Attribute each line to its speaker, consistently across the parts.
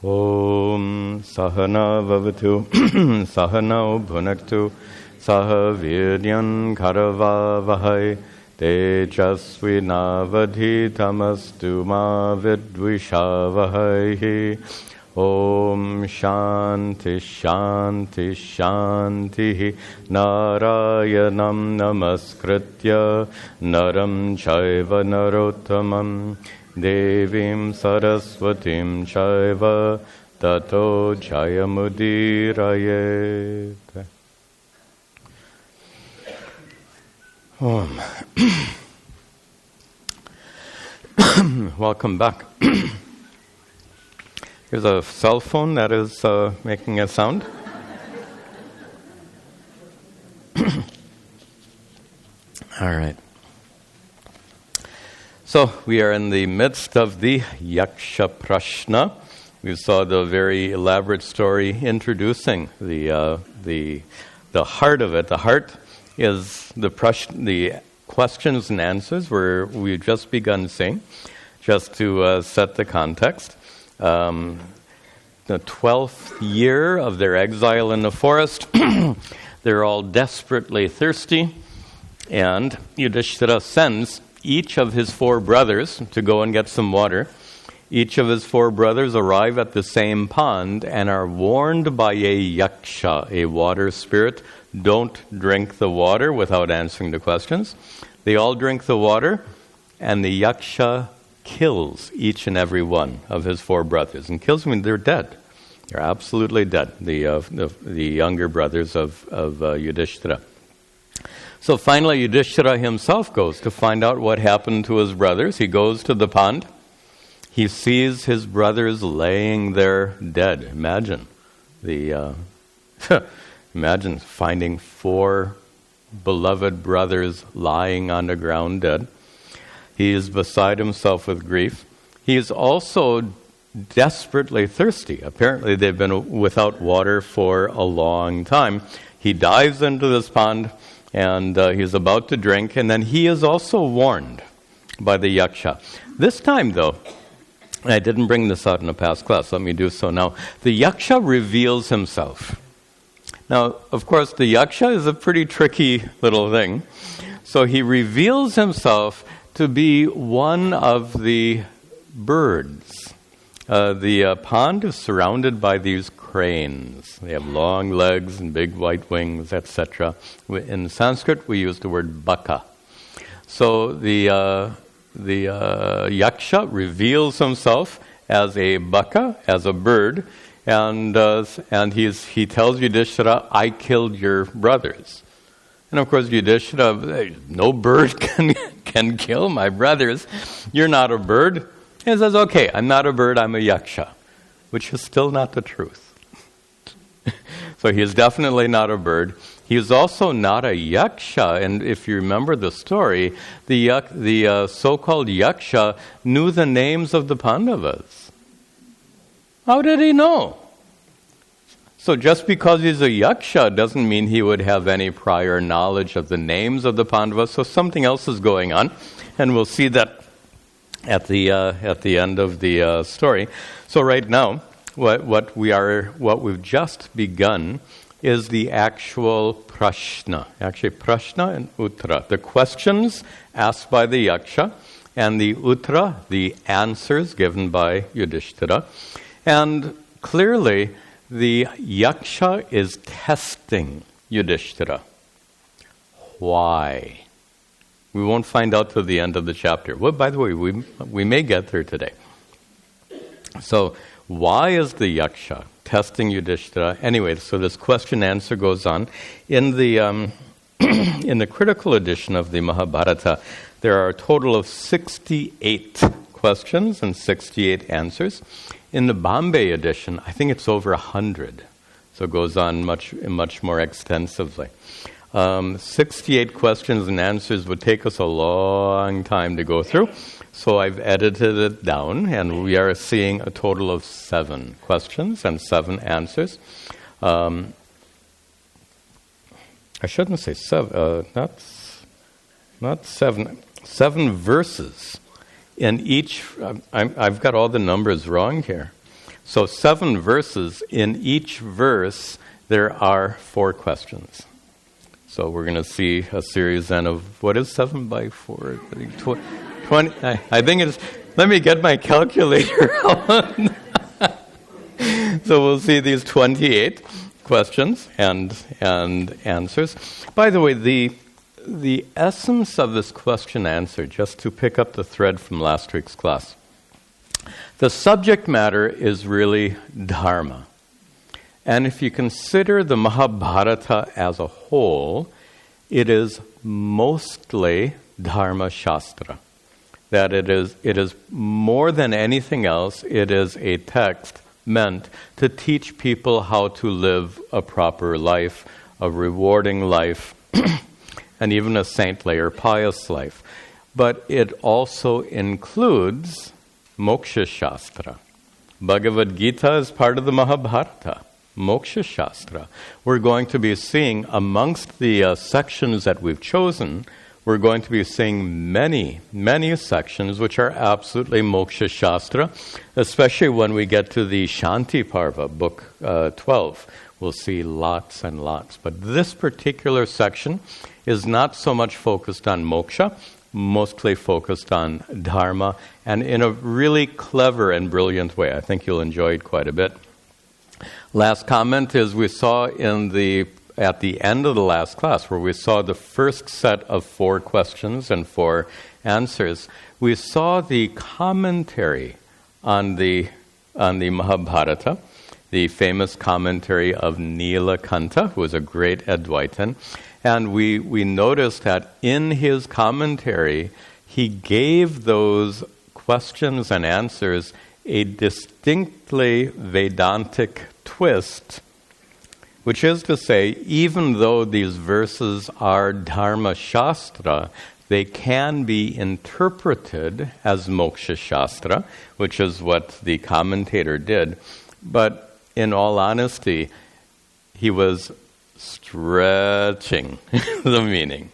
Speaker 1: Om Sahana Vavatu Sahanau Bhunaktu Saha Viryan Karavavahai Tejasvinavadhitamastu ma vidvishavahai. Om Shanti Shanti Shanti Narayanam Namaskritya Naram Chaiva Narottamam Devim Saraswatim Chaiva Tato Jayamudirayet. Welcome back. Here's a cell phone that is making a sound. All right. So we are in the midst of the Yaksha Prashna. We saw the very elaborate story introducing the heart of it. The heart is the questions and answers where we've just begun seeing, just to set the context. The 12th year of their exile in the forest, they're all desperately thirsty, and Yudhishthira sends each of his 4 brothers to go and get some water. Each of his 4 brothers arrive at the same pond and are warned by a Yaksha, a water spirit, don't drink the water without answering the questions. They all drink the water, and the Yaksha kills each and every one of his 4 brothers. And kills them, they're dead. They're absolutely dead, the younger brothers of Yudhishthira. So finally Yudhishthira himself goes to find out what happened to his brothers. He goes to the pond. He sees his brothers laying there dead. Imagine imagine finding 4 beloved brothers lying on the ground dead. He is beside himself with grief. He is also desperately thirsty. Apparently they've been without water for a long time. He dives into this pond and he's about to drink, and then he is also warned by the Yaksha. This time though, I didn't bring this out in a past class, let me do so now. The Yaksha reveals himself. Now, of course, the Yaksha is a pretty tricky little thing. So he reveals himself to be one of the birds. The pond is surrounded by these cranes. They have long legs and big white wings, etc. In Sanskrit, we use the word baka. So the Yaksha reveals himself as a baka, as a bird, and he tells Yudhishthira, I killed your brothers. And of course Yudhishthira, no bird can kill my brothers. You're not a bird. He says, okay, I'm not a bird, I'm a Yaksha, which is still not the truth. So he is definitely not a bird. He is also not a Yaksha, and if you remember the story, the so-called Yaksha knew the names of the Pandavas. How did he know? So just because he's a Yaksha doesn't mean he would have any prior knowledge of the names of the Pandavas, so something else is going on, and we'll see that at the end of the story. So right now, what we've just begun is the actual Prashna. Actually, Prashna and Uttara. The questions asked by the Yaksha, and the Uttara, the answers given by Yudhishthira. And clearly, the Yaksha is testing Yudhishthira. Why? We won't find out till the end of the chapter. Well, by the way, we may get there today. So, why is the Yaksha testing Yudhishthira? Anyway, so this question-answer goes on. In the in the critical edition of the Mahabharata, there are a total of 68 questions and 68 answers. In the Bombay edition, I think it's over 100. So it goes on much more extensively. 68 questions and answers would take us a long time to go through. So I've edited it down, and we are seeing a total of 7 questions and 7 answers. I shouldn't say 7, not 7. 7 verses in each. I've got all the numbers wrong here. So 7 verses. In each verse, there are 4 questions. So we're going to see a series then of, what is 7 by 4? 20. I think it's, let me get my calculator out. So we'll see these 28 questions and answers. By the way, the essence of this question answer, just to pick up the thread from last week's class, the subject matter is really dharma. And if you consider the Mahabharata as a whole, it is mostly dharma shastra. That it is more than anything else, it is a text meant to teach people how to live a proper life, a rewarding life, and even a saintly or pious life. But it also includes Moksha Shastra. Bhagavad Gita is part of the Mahabharata. Moksha Shastra. We're going to be seeing amongst the sections that we've chosen, we're going to be seeing many, many sections which are absolutely Moksha Shastra, especially when we get to the Shanti Parva, book 12. We'll see lots and lots. But this particular section is not so much focused on moksha, mostly focused on dharma, and in a really clever and brilliant way. I think you'll enjoy it quite a bit. Last comment is we saw at the end of the last class, where we saw the first set of 4 questions and 4 answers, we saw the commentary on the Mahabharata, the famous commentary of Nilakanta, who was a great Advaitin. And we noticed that in his commentary, he gave those questions and answers a distinctly Vedantic twist, which is to say, even though these verses are Dharma Shastra, they can be interpreted as Moksha Shastra, which is what the commentator did. But in all honesty, he was stretching the meaning.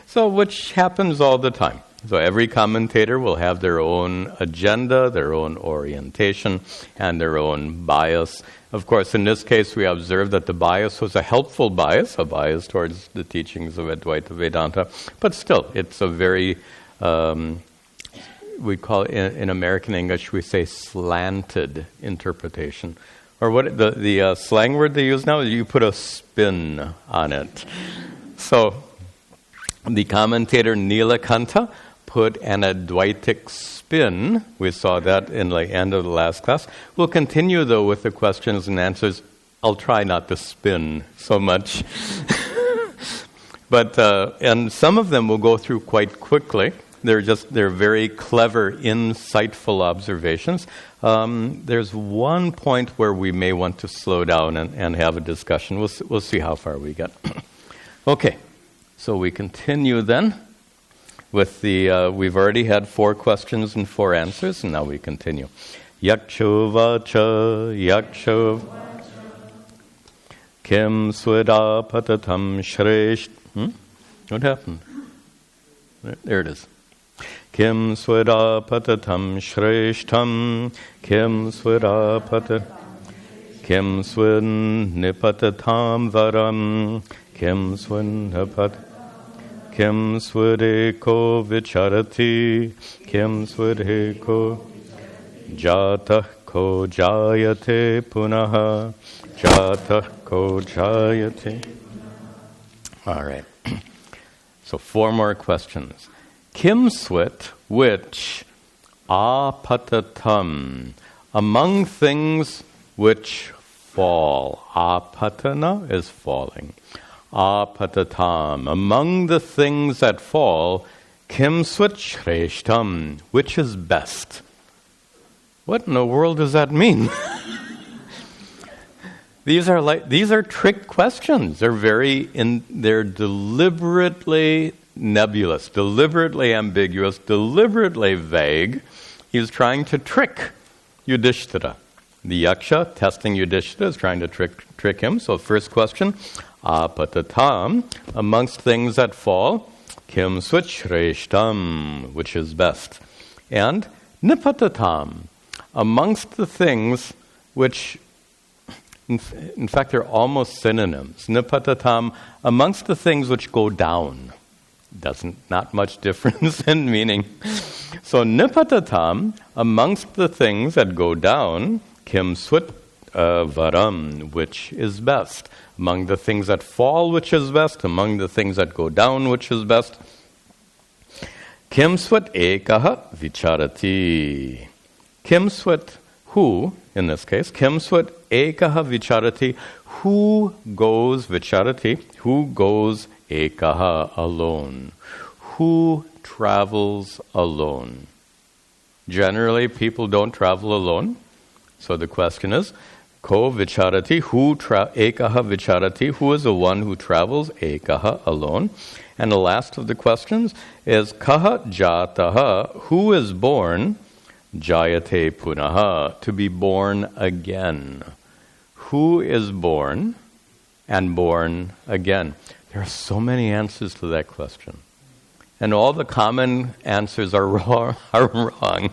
Speaker 1: So, which happens all the time. So every commentator will have their own agenda, their own orientation, and their own bias. Of course, in this case, we observed that the bias was a helpful bias, a bias towards the teachings of Advaita Vedanta. But still, it's a very, we call it, in American English, we say slanted interpretation. Or what the slang word they use now is you put a spin on it. So the commentator Nilakanta put an Advaitic spin. We saw that in the end of the last class. We'll continue, though, with the questions and answers. I'll try not to spin so much. But and some of them we'll go through quite quickly. They're very clever, insightful observations. There's one point where we may want to slow down and have a discussion. We'll see how far we get. Okay, so we continue then with the, we've already had 4 questions and 4 answers, and now we continue. Yaksha vacha, yaksha kim sweda patatam shresht. What happened? There it is. Kim sweda patatam shreshtam, kim sweda kim swin nipatatam varam, kim swin nipat. Kim swedeko vicharati, kim swedeko jatah ko jayate punaha, jatah ko jayate. All right. So 4 more questions. Kim swit, which, apatatam, among things which fall. Apatana is falling. Apatatam, among the things that fall, kim swit shreshtam, which is best. What in the world does that mean? These are trick questions. They're deliberately nebulous, deliberately ambiguous, deliberately vague. He's trying to trick Yudhishthira. The Yaksha, testing Yudhishthira, is trying to trick him. So first question, apatatam, amongst things that fall, kim swit shreshtam, which is best. And nipatatam, amongst the things which, in fact, they're almost synonyms. Nipatatam, amongst the things which go down. Not much difference in meaning. So nipatatam, amongst the things that go down, kim swit varam, which is best. Among the things that fall, which is best. Among the things that go down, which is best. Kim swat ekaha vicharati. Kim swat, who, in this case, kim swat ekaha vicharati, who goes vicharati, who goes ekaha, alone. Who travels alone? Generally, people don't travel alone. So the question is, ko vicharati, ekaha vicharati, who is the one who travels ekaha, alone? And the last of the questions is, kaha jataha, who is born, jayate punaha, to be born again. Who is born and born again? There are so many answers to that question. And all the common answers are wrong.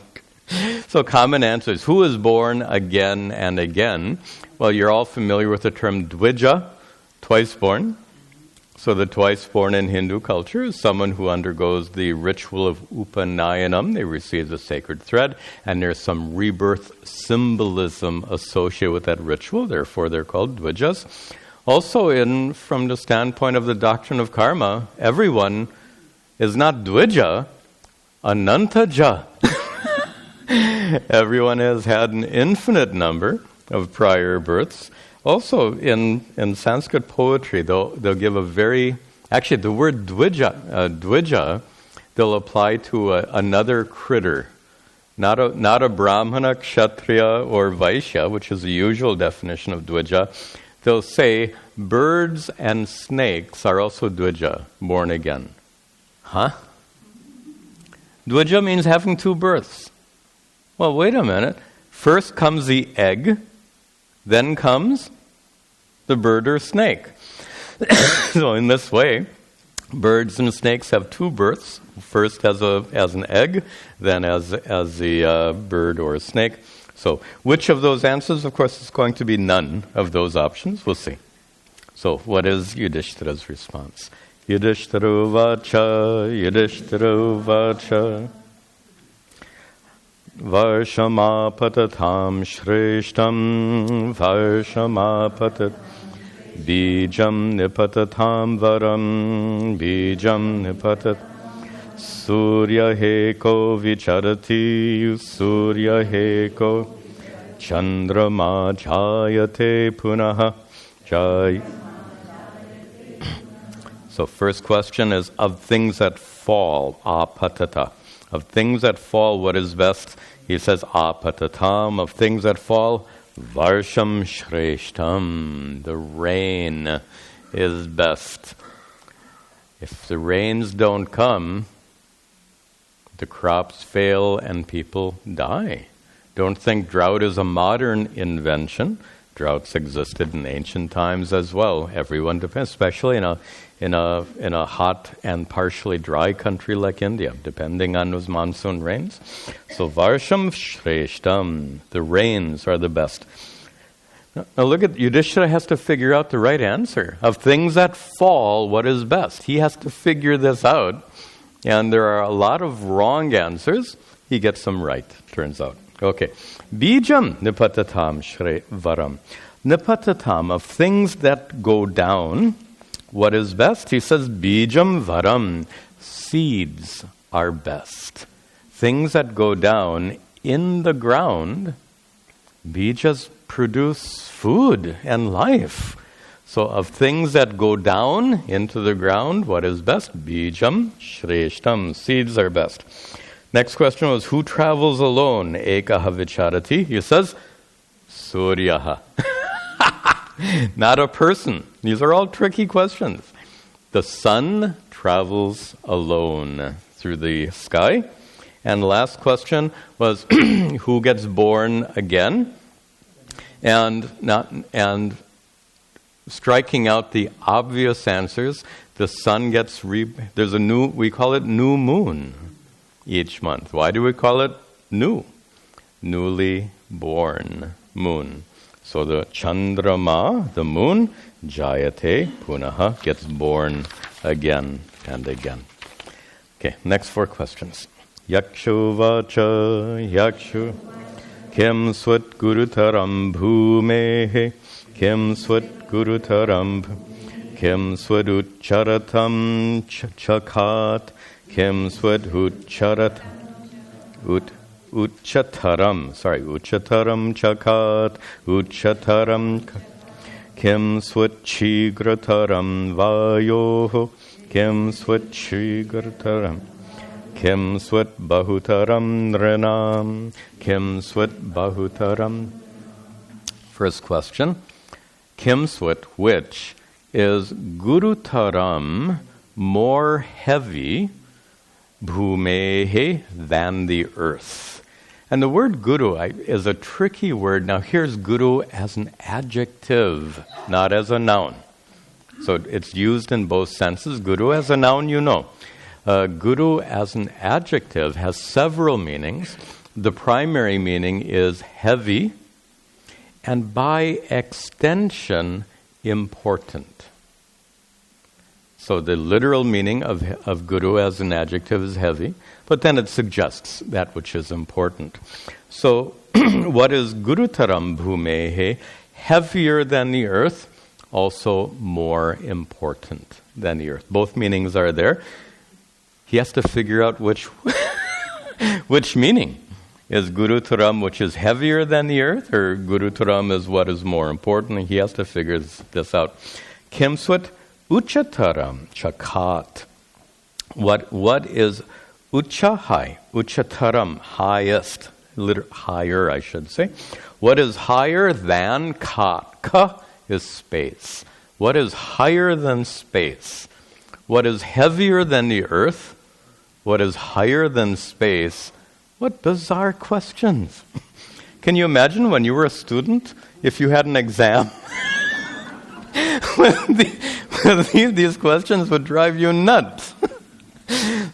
Speaker 1: So common answers, who is born again and again? Well, you're all familiar with the term dvija, twice born. So the twice born in Hindu culture is someone who undergoes the ritual of Upanayanam. They receive the sacred thread, and there's some rebirth symbolism associated with that ritual. Therefore, they're called dvijas. Also, from the standpoint of the doctrine of karma, everyone is not dvija, anantaja. Everyone has had an infinite number of prior births. Also, in Sanskrit poetry, they'll give a very... Actually, the word dvija, they'll apply to another critter. Not a brahmana, kshatriya, or vaishya, which is the usual definition of dvija. They'll say, birds and snakes are also dvija, born again. Huh? Dvija means having two births. Well, wait a minute. First comes the egg, then comes the bird or snake. So in this way, birds and snakes have two births. First as an egg, then as the bird or a snake. So which of those answers? Of course, is going to be none of those options. We'll see. So what is Yudhishthira's response? Yudhishthiro vacha Varshamapatam Shreshtam Varshamapatat Bijam Nipatatam Varam Bijam Nipatat Surya Heko Vicharati Surya Heko Chandrama Jayate Punaha Jay. So first question is, of things that fall, apatata. Of things that fall, what is best? He says, apatatam. Of things that fall, varsham shreshtam. The rain is best. If the rains don't come, the crops fail and people die. Don't think drought is a modern invention. Droughts existed in ancient times as well. Everyone depends, especially in a hot and partially dry country like India, depending on those monsoon rains. So varsham shreshtam, the rains are the best. Now look at, Yudhishthira has to figure out the right answer. Of things that fall, what is best? He has to figure this out. And there are a lot of wrong answers. He gets them right, turns out. Okay. Bijam nipatatam shre varam. Nipatatam, of things that go down, what is best? He says, bijam varam. Seeds are best. Things that go down in the ground, bijas produce food and life. So of things that go down into the ground, what is best? Bijam shreshtam. Seeds are best. Next question was, who travels alone? Ekaha vicharati. He says, Suryaha. Not a person. These are all tricky questions. The sun travels alone through the sky. And the last question was, who gets born again? And striking out the obvious answers, the sun gets there's a we call it new moon each month. Why do we call it new? newly born moon. So the Chandrama, the moon, Jayate Punaha, gets born again and again. Okay, next 4 questions. Yakshu vacha, yakshu, kim swat gurutaram bhumehe, kim swat gurutaram, kim swat ucharatam chakat, kim swat uchataram chakat, uchataram, kim swat chigrataram vayoho, kim swat chigrataram, kim swat bahutaram nranam, kim swat bahutaram. First question, kim swat, which is gurutaram, more heavy, bhumehe, than the earth. And the word guru is a tricky word. Now here's guru as an adjective, not as a noun. So it's used in both senses. Guru as a noun, you know. Guru as an adjective has several meanings. The primary meaning is heavy, and by extension, important. So the literal meaning of guru as an adjective is heavy, but then it suggests that which is important. So what is gurutaram bhumehe? Heavier than the earth, also more important than the earth. Both meanings are there. He has to figure out which meaning. Is gurutaram, which is heavier than the earth, or gurutaram is what is more important? He has to figure this out. Kimswat uchataram chakat. What is ucha, high? Uchataram, highest. Higher, I should say. What is higher than kat? Ka is space. What is higher than space? What is heavier than the earth? What is higher than space? What bizarre questions. Can you imagine when you were a student, if you had an exam? These questions would drive you nuts.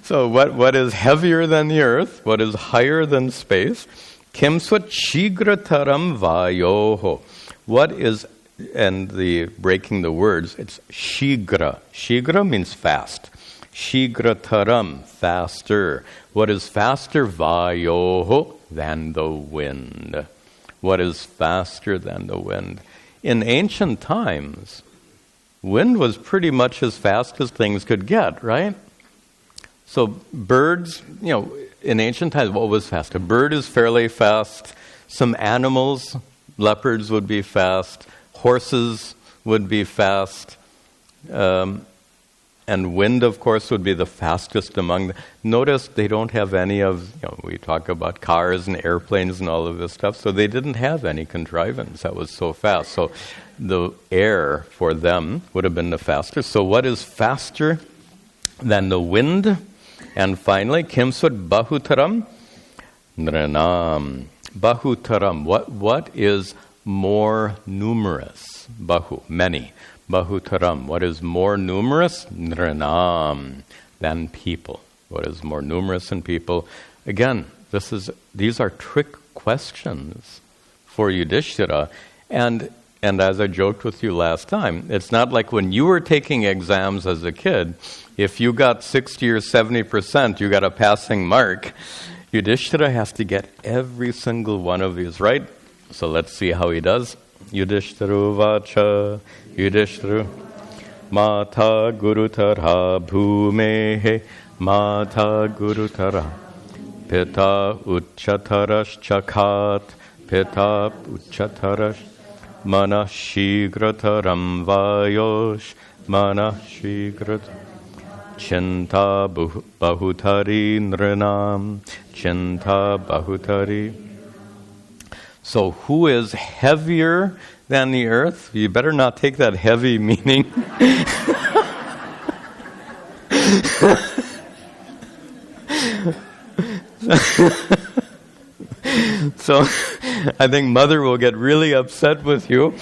Speaker 1: So what is heavier than the earth? What is higher than space? Kimswat shigrataram vayoho. What is, and the breaking the words, it's shigra. Shigra means fast. Shigrataram, faster. What is faster? Vayoho, than the wind. What is faster than the wind? In ancient times, wind was pretty much as fast as things could get, right? So birds, in ancient times, what was fast? A bird is fairly fast. Some animals, leopards would be fast. Horses would be fast. And wind, of course, would be the fastest among them. Notice they don't have any of, we talk about cars and airplanes and all of this stuff, so they didn't have any contrivance that was so fast. So the air for them would have been the fastest. So what is faster than the wind? And finally, kimsut bahutaram nranam. Bahutaram, what is more numerous? Bahu, many. Bahutaram, what is more numerous? Nranam, than people. What is more numerous than people? Again, these are trick questions for Yudhishthira. And as I joked with you last time, it's not like when you were taking exams as a kid, if you got 60 or 70%, you got a passing mark. Yudhishthira has to get every single one of these right. So let's see how he does. Yudhishthira vacha, Yudhishthira mata gurutara bhumehe, mata gurutara pita uchatarash chakat, pita uchatarash manashigrataram vayosh, manashigrataram chinta bahutari nranam, chinta bahutari. So who is heavier than the earth? You better not take that heavy meaning. So I think Mother will get really upset with you.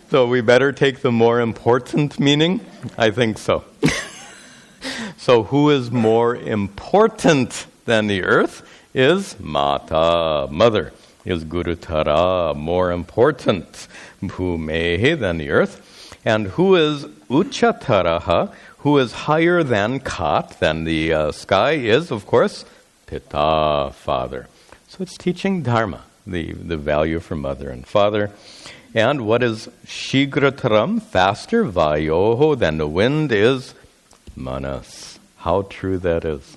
Speaker 1: So we better take the more important meaning? I think so. So who is more important than the earth? is Mata, mother. Is Gurutara, more important, Bhumehe, than the earth. And who is Uchataraha, who is higher than Kat, than the sky, is, of course, Pita, father. So it's teaching Dharma, the value for mother and father. And what is Shigrataram, faster, Vayoho, than the wind, is Manas. How true that is.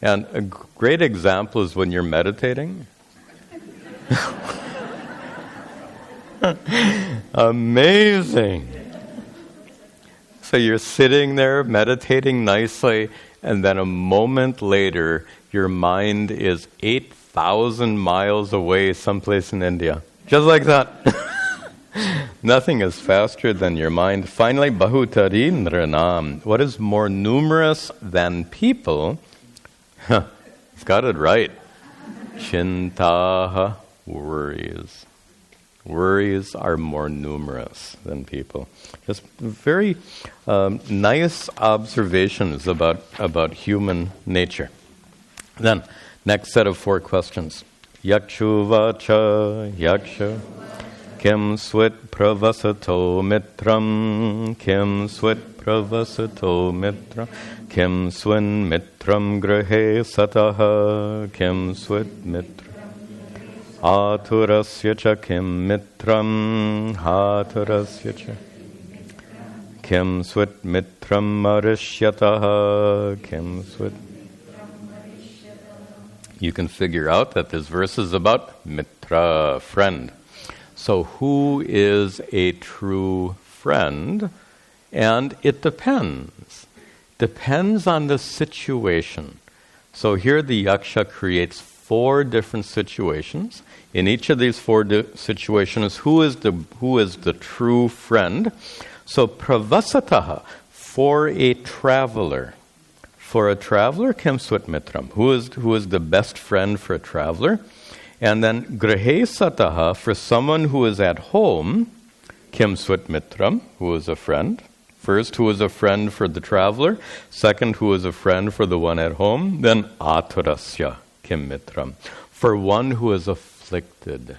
Speaker 1: And a great example is when you're meditating. Amazing. So you're sitting there meditating nicely, and then a moment later, your mind is 8,000 miles away someplace in India. Just like that. Nothing is faster than your mind. Finally, Bahutari Nranam. What is more numerous than people? He's got it right. Chintaha, worries. Worries are more numerous than people. Just very nice observations about human nature. Then, next set of 4 questions. Yakshuvacha, Yaksha. Kim swit pravasato mitram, Kim swit pravasato mitram, Kim swin mitram grahe sataha, Kim swit mitram. Aturasya cha kim mitram, Aturasya cha. Kim swit mitram marishyataha, Kim swit. You can figure out that this verse is about mitra, friend. So who is a true friend? And it depends. Depends on the situation. So here the Yaksha creates 4 different situations. In each of these 4 situations, who is the true friend? So pravasataha, for a traveler. For a traveler, kim swat mitram. Who is the best friend for a traveler? And then grahe sataha, for someone who is at home, kim swat mitram, who is a friend. First, who is a friend for the traveler. Second, who is a friend for the one at home. Then aturasya, kim mitram, for one who is afflicted,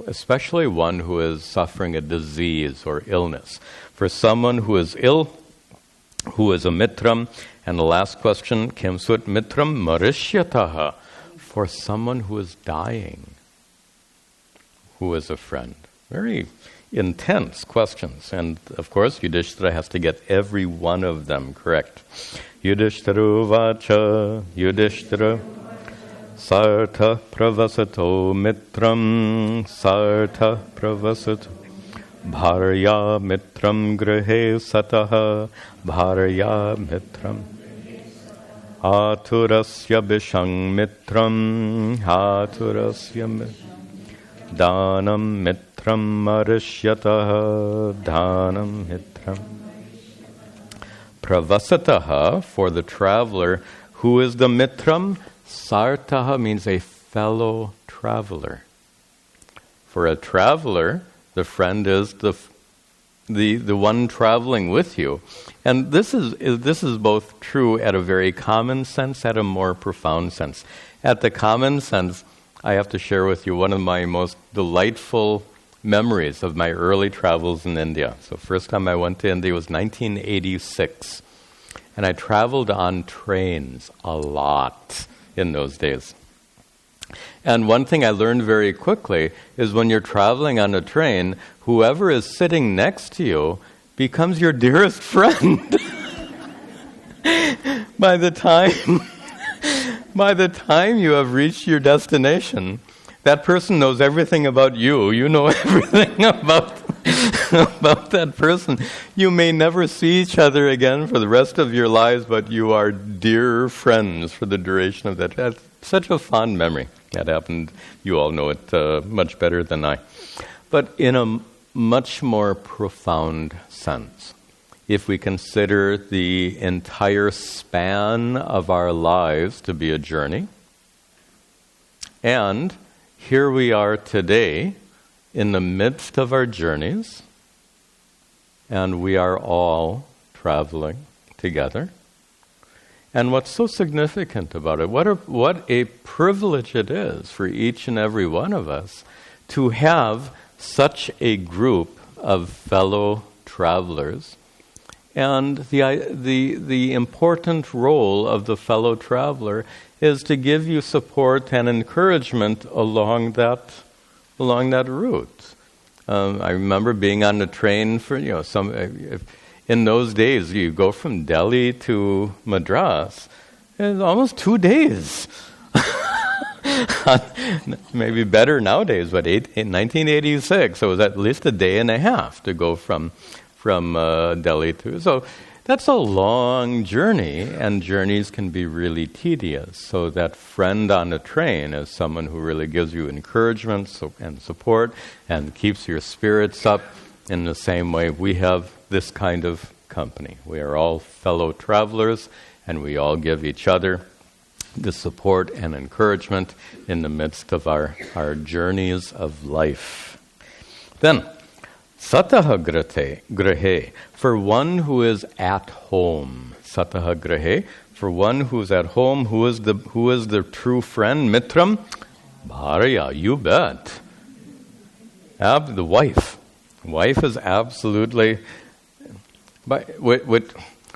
Speaker 1: especially one who is suffering a disease or illness. For someone who is ill, who is a mitram. And the last question, kim swat mitram marishyataha, for someone who is dying, who is a friend. Very intense questions. And of course, Yudhishthira has to get every one of them correct. Yudhishthira vacha, Yudhishthira, sartha pravasato mitram, sartha pravasato, bharya mitram grahe sataha, bharya mitram. Aturasya bishang mitram, aturasya danam mitram marishyataha, danam mitram. Pravasataha, for the traveler. Who is the mitram? Sartaha means a fellow traveler. For a traveler, the friend is the one traveling with you. And this is both true at a very common sense, at a more profound sense. At the common sense, I have to share with you one of my most delightful memories of my early travels in India. So first time I went to India was 1986. And I traveled on trains a lot in those days. And one thing I learned very quickly is when you're traveling on a train, whoever is sitting next to you becomes your dearest friend. By the time you have reached your destination, that person knows everything about you. You know everything about that person. You may never see each other again for the rest of your lives, but you are dear friends for the duration of that. That's such a fond memory. That happened. You all know it much better than I. But in a much more profound sense, if we consider the entire span of our lives to be a journey, and here we are today in the midst of our journeys, and we are all traveling together. And what's so significant about it, what a privilege it is for each and every one of us to have such a group of fellow travelers. And the important role of the fellow traveler is to give you support and encouragement along that route. I remember being on the train for in those days you go from Delhi to Madras. It's almost 2 days. Maybe better nowadays, but in 1986, it was at least a day and a half to go from Delhi to. So that's a long journey, and journeys can be really tedious. So that friend on the train is someone who really gives you encouragement and support and keeps your spirits up. In the same way, we have this kind of company. We are all fellow travelers, and we all give each other the support and encouragement in the midst of our journeys of life. Then, Sataha grahe, for one who is at home. Sataha grahe, for one who is at home, who is the true friend? Mitram? Bharya, you bet. The wife. Wife is absolutely...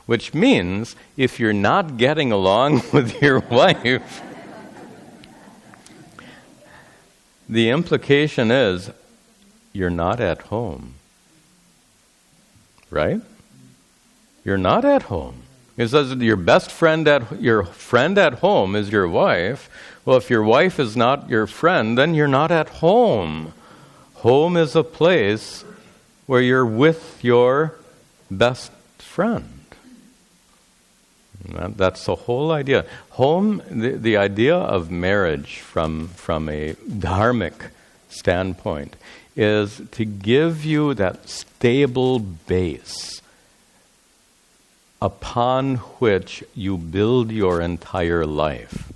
Speaker 1: Which means, if you're not getting along with your wife, the implication is you're not at home. Right? You're not at home. It says your best friend your friend at home is your wife. Well, if your wife is not your friend, then you're not at home. Home is a place where you're with your best friend. That's the whole idea. Home, the idea of marriage from a dharmic standpoint is to give you that stable base upon which you build your entire life.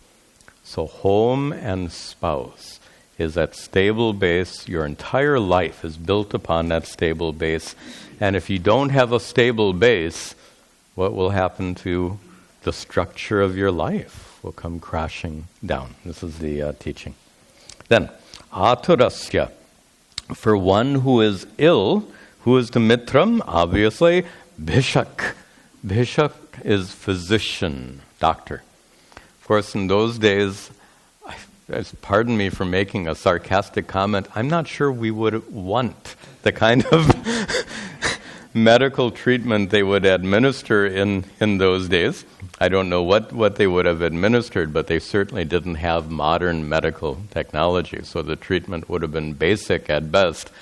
Speaker 1: So home and spouse is that stable base. Your entire life is built upon that stable base. And if you don't have a stable base, what will happen to the structure of your life? Will come crashing down. This is the teaching. Then, aturasya, for one who is ill, who is the mitram? Obviously, Vishaka. Vishaka is physician, doctor. Of course, in those days, pardon me for making a sarcastic comment, I'm not sure we would want the kind of medical treatment they would administer in those days. I don't know what they would have administered, but they certainly didn't have modern medical technology, so the treatment would have been basic at best,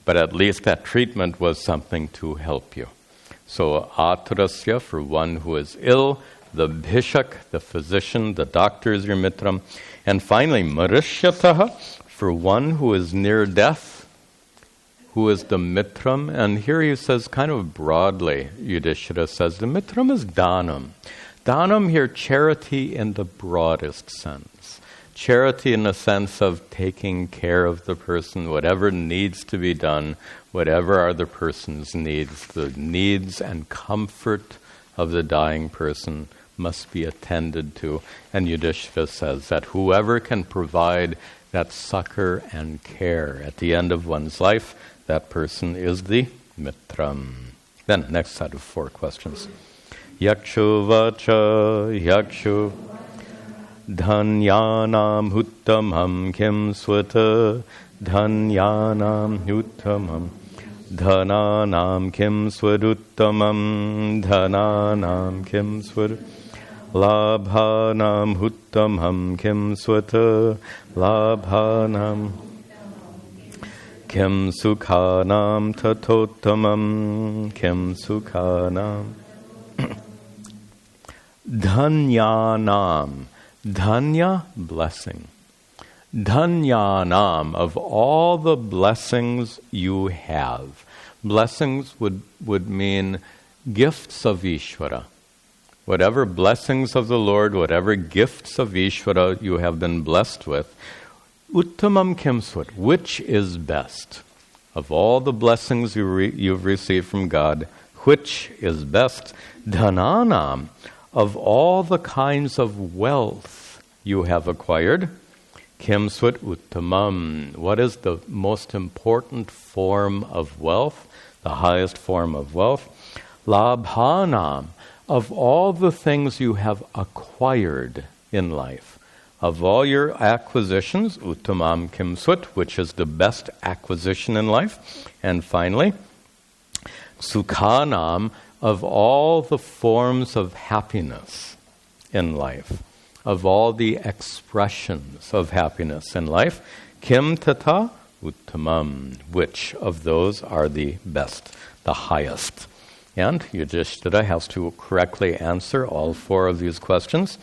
Speaker 1: but at least that treatment was something to help you. So aturasya, for one who is ill, the bhishak, the physician, the doctor is your mitram. And finally, marishyataha, for one who is near death, who is the mitram. And here he says kind of broadly, Yudhishthira says, the mitram is dhanam. Dhanam here, charity in the broadest sense. Charity in the sense of taking care of the person, whatever needs to be done, whatever are the person's needs, the needs and comfort of the dying person must be attended to. And Yudhishthira says that whoever can provide that succor and care at the end of one's life, that person is the mitram. Then, next set of 4 questions. Yakshu vacha, yakshu dhanyanam huttamam kim swata dhanyanam huttamam dhananam kim swaduttamam dhananam kim swad labhanam huttamam kim swata labhanam kim sukhanam tatottamam kim sukhanam dhanyanam. Dhanya, blessing. Dhanyanam, of all the blessings you have. Blessings would mean gifts of Ishvara. Whatever blessings of the Lord, whatever gifts of Ishvara you have been blessed with, uttamam kimsvat, which is best? Of all the blessings you've received from God, which is best? Dhananam, of all the kinds of wealth you have acquired, kim swat uttamam, what is the most important form of wealth, the highest form of wealth? Labhanam, of all the things you have acquired in life, of all your acquisitions, uttamam kim swat, which is the best acquisition in life. And finally, sukhanam, of all the forms of happiness in life, of all the expressions of happiness in life, kim tata uttamam, which of those are the best, the highest? And Yudhishthira has to correctly answer all four of these questions.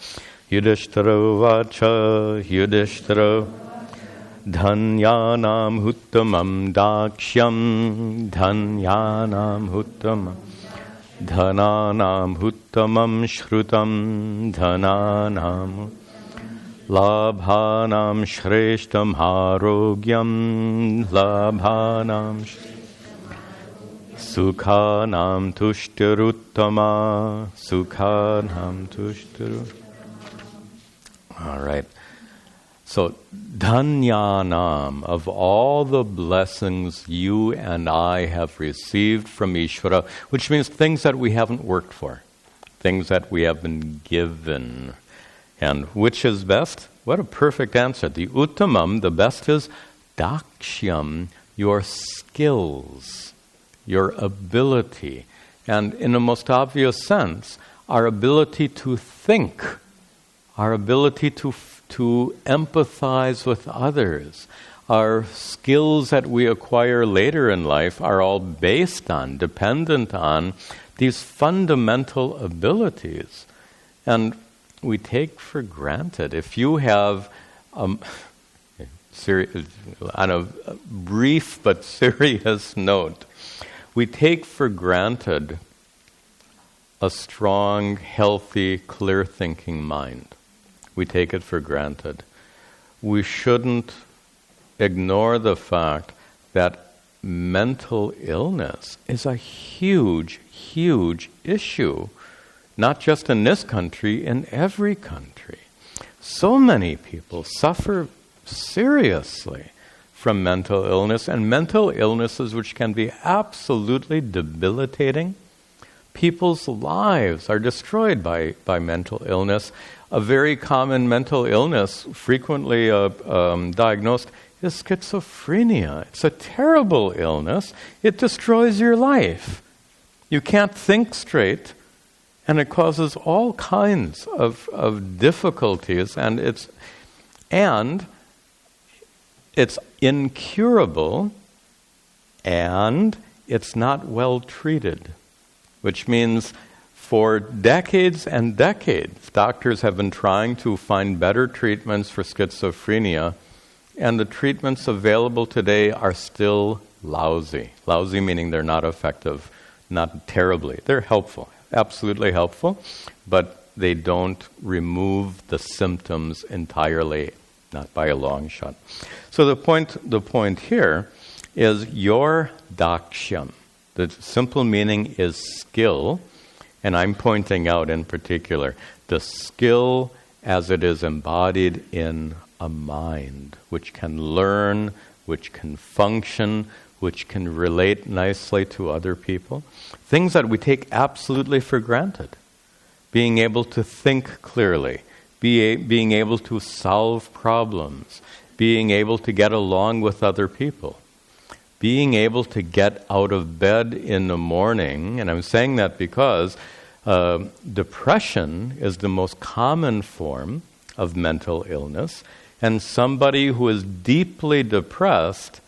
Speaker 1: Yudhishthira vacha, Yudhishthira dhanyanam huttamam dakshyam, dhanyanam huttamam, dhananam huttamam shrutam, dhananam labhanam shreshtam harogyam, labhanam sukhanam tushtiruttama, sukhanam tushtiruttama. All right. So, dhanyanam, of all the blessings you and I have received from Ishvara, which means things that we haven't worked for, things that we have been given. And which is best? What a perfect answer. The uttamam, the best is dakshyam, your skills, your ability. And in the most obvious sense, our ability to think, our ability to empathize with others, our skills that we acquire later in life are all based on, dependent on these fundamental abilities. And we take for granted, if you have, on a brief but serious note, we take for granted a strong, healthy, clear-thinking mind. We take it for granted. We shouldn't ignore the fact that mental illness is a huge, huge issue, not just in this country, in every country. So many people suffer seriously from mental illness, and mental illnesses which can be absolutely debilitating. People's lives are destroyed by mental illness. A very common mental illness, frequently diagnosed, is schizophrenia. It's a terrible illness. It destroys your life. You can't think straight, and it causes all kinds of difficulties, and it's incurable, and it's not well treated, which means for decades and decades, doctors have been trying to find better treatments for schizophrenia, and the treatments available today are still lousy. Lousy meaning they're not effective, not terribly. They're helpful, absolutely helpful, but they don't remove the symptoms entirely, not by a long shot. So the point here is your dakshyam. The simple meaning is skill, and I'm pointing out in particular the skill as it is embodied in a mind, which can learn, which can function, which can relate nicely to other people. Things that we take absolutely for granted. Being able to think clearly, being able to solve problems, being able to get along with other people. Being able to get out of bed in the morning, and I'm saying that because depression is the most common form of mental illness, and somebody who is deeply depressed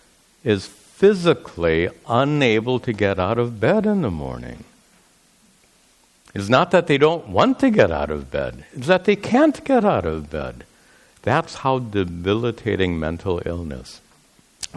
Speaker 1: is physically unable to get out of bed in the morning. It's not that they don't want to get out of bed, it's that they can't get out of bed. That's how debilitating mental illness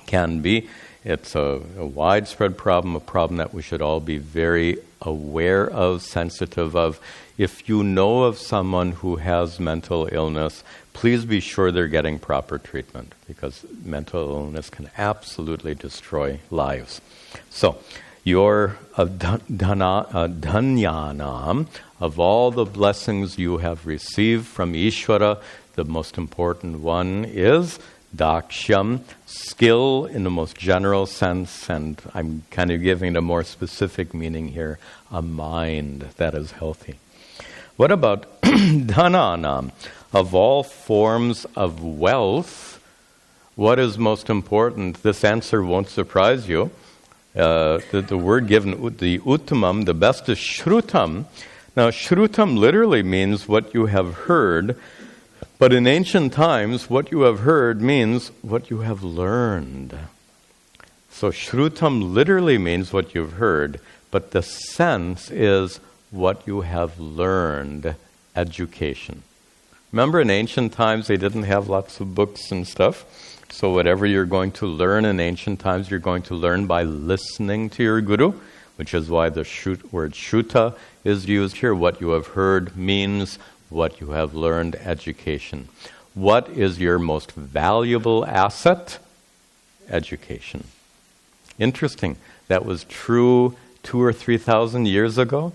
Speaker 1: can be. It's a widespread problem, a problem that we should all be very aware of, sensitive of. If you know of someone who has mental illness, please be sure they're getting proper treatment, because mental illness can absolutely destroy lives. So, your dhanyanam, of all the blessings you have received from Ishvara, the most important one is dakshyam, skill in the most general sense, and I'm kind of giving it a more specific meaning here, a mind that is healthy. What about dhananam? Of all forms of wealth, what is most important? This answer won't surprise you. The word given, the uttamam, the best is shrutam. Now, shrutam literally means what you have heard, but in ancient times, what you have heard means what you have learned. So shrutam literally means what you've heard, but the sense is what you have learned, education. Remember, in ancient times, they didn't have lots of books and stuff. So whatever you're going to learn in ancient times, you're going to learn by listening to your guru, which is why the word shuta is used here. What you have heard means what you have learned, education. What is your most valuable asset? Education. Interesting. That was true 2,000 or 3,000 years ago.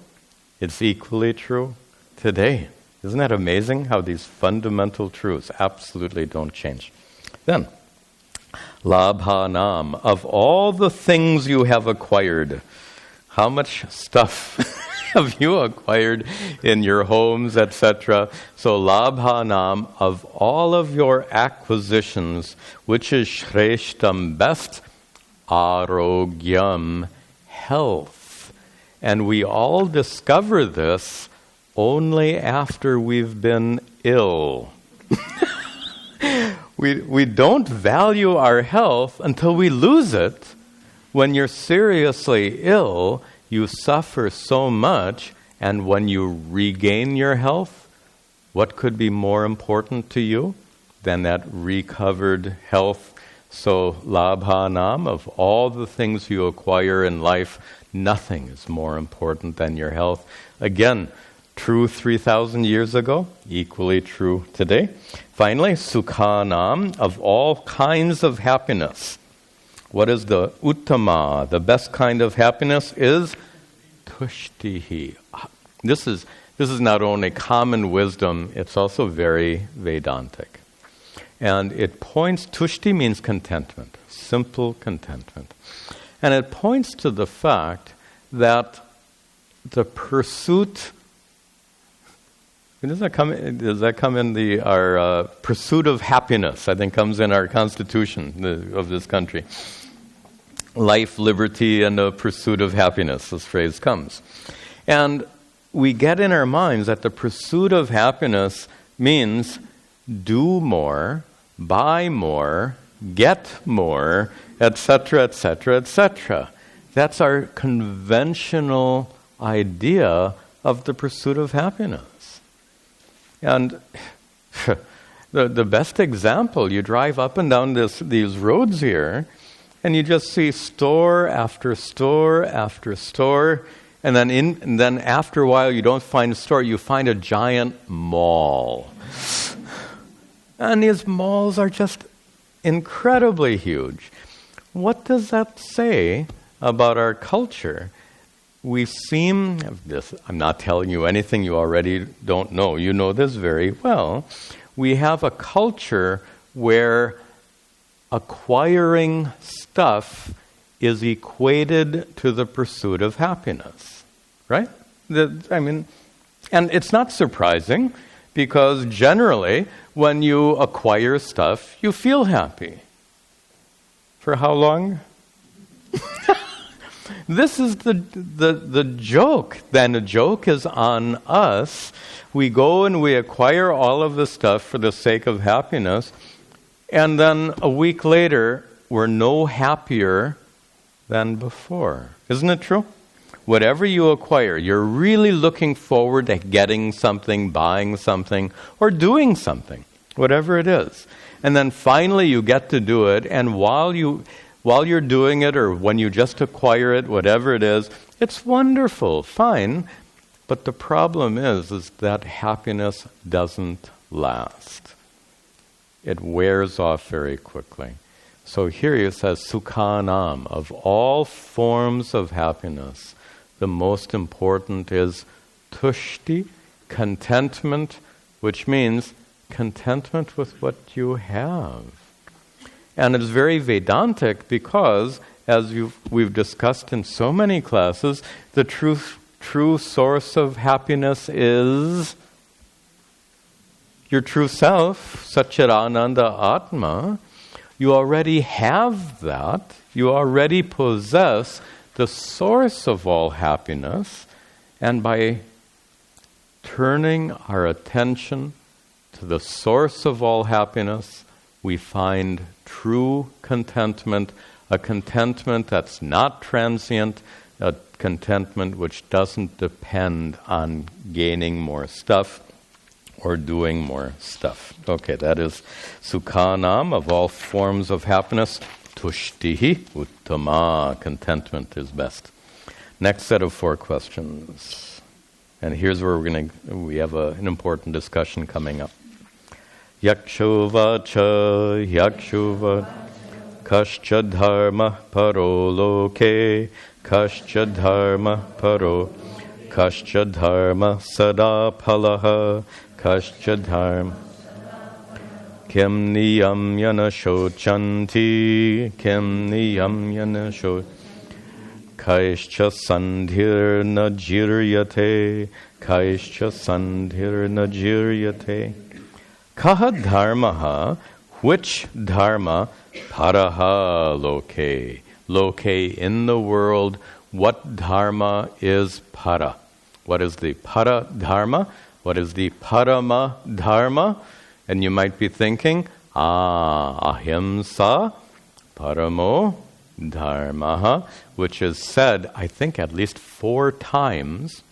Speaker 1: It's equally true today. Isn't that amazing how these fundamental truths absolutely don't change? Then, labhanam, of all the things you have acquired, how much stuff have you acquired in your homes, etc.? So labhanam, of all of your acquisitions, which is shreshtam, best, arogyam, health. And we all discover this only after we've been ill. We don't value our health until we lose it. When you're seriously ill, you suffer so much, and when you regain your health, what could be more important to you than that recovered health? So, labhanam, of all the things you acquire in life, nothing is more important than your health. Again, true 3,000 years ago, equally true today. Finally, sukhanam, of all kinds of happiness. What is the uttama? The best kind of happiness is tushtihi. This is not only common wisdom, it's also very Vedantic. And it points, tushti means contentment, simple contentment. And it points to the fact that the pursuit, does that come in our pursuit of happiness? I think comes in our constitution of this country. Life, liberty, and the pursuit of happiness, this phrase comes. And we get in our minds that the pursuit of happiness means do more, buy more, get more, etc., etc., etc. That's our conventional idea of the pursuit of happiness. And the best example, you drive up and down these roads here, and you just see store after store after store, and then after a while you don't find a store, you find a giant mall. And these malls are just incredibly huge. What does that say about our culture? We seem, I'm not telling you anything you already don't know. You know this very well. We have a culture where acquiring stuff is equated to the pursuit of happiness, right? And it's not surprising, because generally, when you acquire stuff, you feel happy. For how long? This is the joke. Then the joke is on us. We go and we acquire all of the stuff for the sake of happiness, and then a week later, we're no happier than before. Isn't it true? Whatever you acquire, you're really looking forward to getting something, buying something, or doing something, whatever it is. And then finally you get to do it, and while you're doing it, or when you just acquire it, whatever it is, it's wonderful, fine. But the problem is that happiness doesn't last. It wears off very quickly. So here he says, Sukhanam, of all forms of happiness, the most important is tushti, contentment, which means contentment with what you have. And it's very Vedantic because, as we've discussed in so many classes, the true source of happiness is your true self, Satchidananda Atma. You already have that. You already possess the source of all happiness. And by turning our attention to the source of all happiness, we find true contentment, a contentment that's not transient, a contentment which doesn't depend on gaining more stuff or doing more stuff. Okay, that is Sukhanam, of all forms of happiness. Tushtihi uttama, contentment is best. Next set of 4 questions. And here's where we have an important discussion coming up. Yakshuvacha, yakshuva, kascha dharma paro loke, kascha dharma paro, kascha dharma sada palaha, kascha dharma kim niyam yana shochanti, kim niyam yana shochanti. Kaishcha sandhir najiryate, kaishcha sandhir najiryate. Kaha dharmaha, which dharma, paraha loke. Loke, in the world, what dharma is para? What is the para dharma? What is the parama dharma? And you might be thinking, ahimsa, paramo dharma, which is said, I think, at least 4 times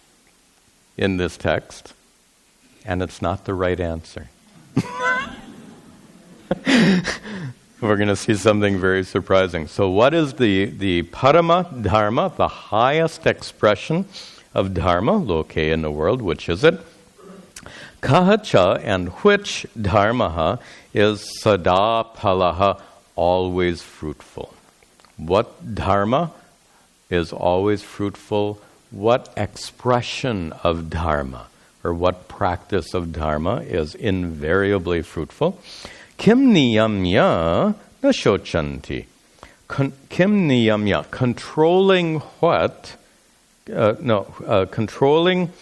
Speaker 1: in this text, and it's not the right answer. We're going to see something very surprising. So what is the parama dharma, the highest expression of dharma, loke, in the world? Which is it? Kahacha, and which dharma is sada palaha, always fruitful. What dharma is always fruitful? What expression of dharma or what practice of dharma is invariably fruitful? Kim niyamya na shochanti. Kim niyamya, controlling what? Controlling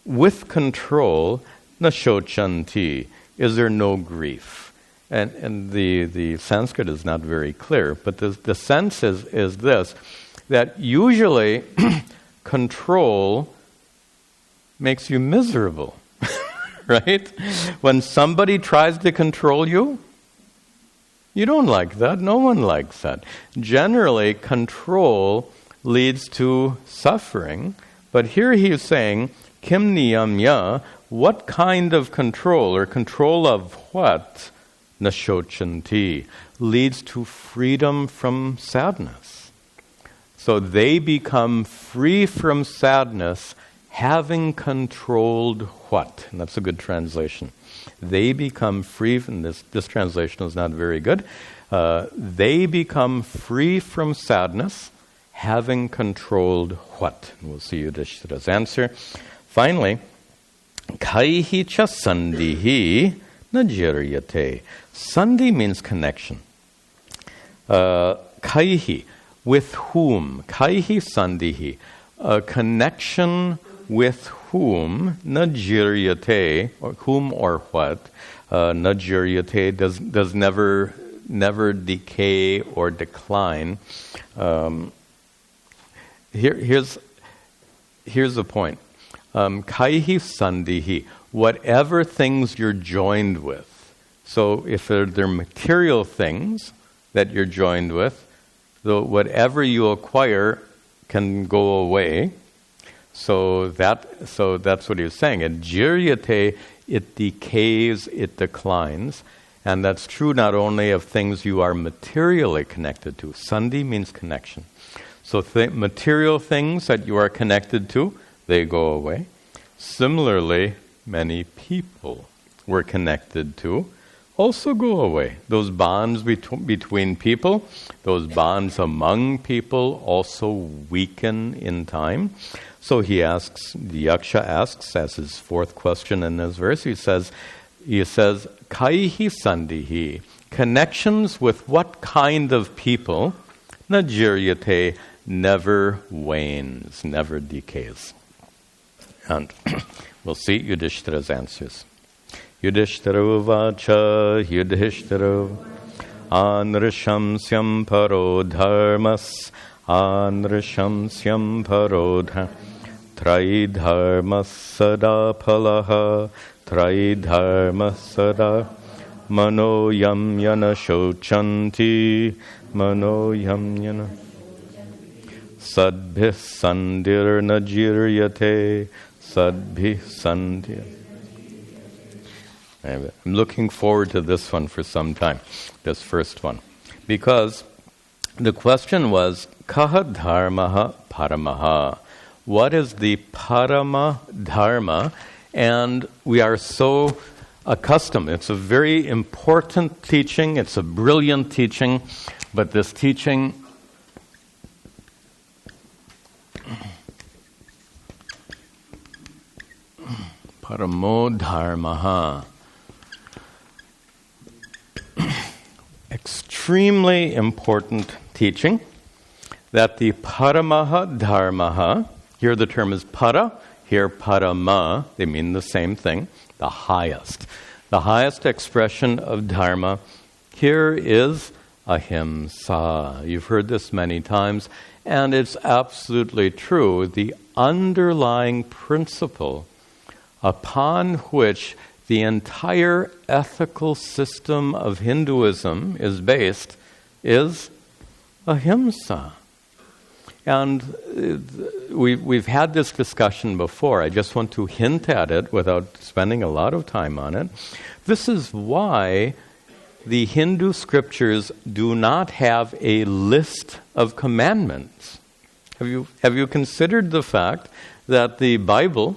Speaker 1: with control, na shochanti. Is there no grief? And the Sanskrit is not very clear, but the sense is this, that usually control makes you miserable, right? When somebody tries to control you, you don't like that. No one likes that. Generally, control leads to suffering, but here he is saying, Kim niyamya, what kind of control, or control of what? Nashochanti, leads to freedom from sadness. So they become free from sadness, having controlled what? And that's a good translation. They become free from this translation is not very good. They become free from sadness, having controlled what? And we'll see Yudhishthira's answer. Finally, kaihi cha sandhihi najiryate. Sandhi means connection. Kaihi, with whom? Kaihi sandhihi. A connection with whom? Najiryate, or whom or what? Najiryate does never decay or decline. Here's the point. Kaihi sandhihi. Whatever things you're joined with. So if they're material things that you're joined with, whatever you acquire can go away. So that's what he's saying. And jiryate, it decays, it declines. And that's true not only of things you are materially connected to. Sandhi means connection. So material things that you are connected to, they go away. Similarly, many people we're connected to, also go away. Those bonds between people, those bonds among people also weaken in time. So the Yaksha asks, as his fourth question in this verse, he says, Kaihi Sandihi, connections with what kind of people, Najiryate, never wanes, never decays. And we'll see Yudhishthira's answers. Yudhishthira vacha, Yudhishthira anrishamsyam paro dharmas, anrishamsyam paro traidharmas sada palaha, traidharmas sada manoyam yana shochanti, manoyam yana sadbhih sandir najiryate, sadbhih sandir. I'm looking forward to this one for some time, this first one. Because the question was, Kaha dharmaha paramaha? What is the parama dharma? And we are so accustomed. It's a very important teaching. It's a brilliant teaching. But this teaching paramo dharmaha, extremely important teaching, that the paramaha dharmaha, here the term is para, here parama, they mean the same thing, the highest. The highest expression of dharma here is ahimsa. You've heard this many times, and it's absolutely true. The underlying principle upon which the entire ethical system of Hinduism is based is ahimsa. And we've had this discussion before. I just want to hint at it without spending a lot of time on it. This is why the Hindu scriptures do not have a list of commandments. Have you considered the fact that the Bible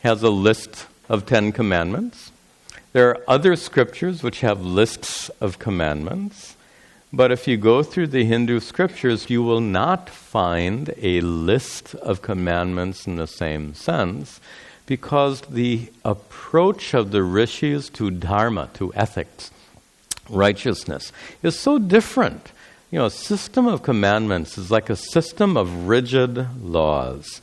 Speaker 1: has a list of 10 commandments? There are other scriptures which have lists of commandments. But if you go through the Hindu scriptures, you will not find a list of commandments in the same sense, because the approach of the rishis to dharma, to ethics, righteousness, is so different. A system of commandments is like a system of rigid laws.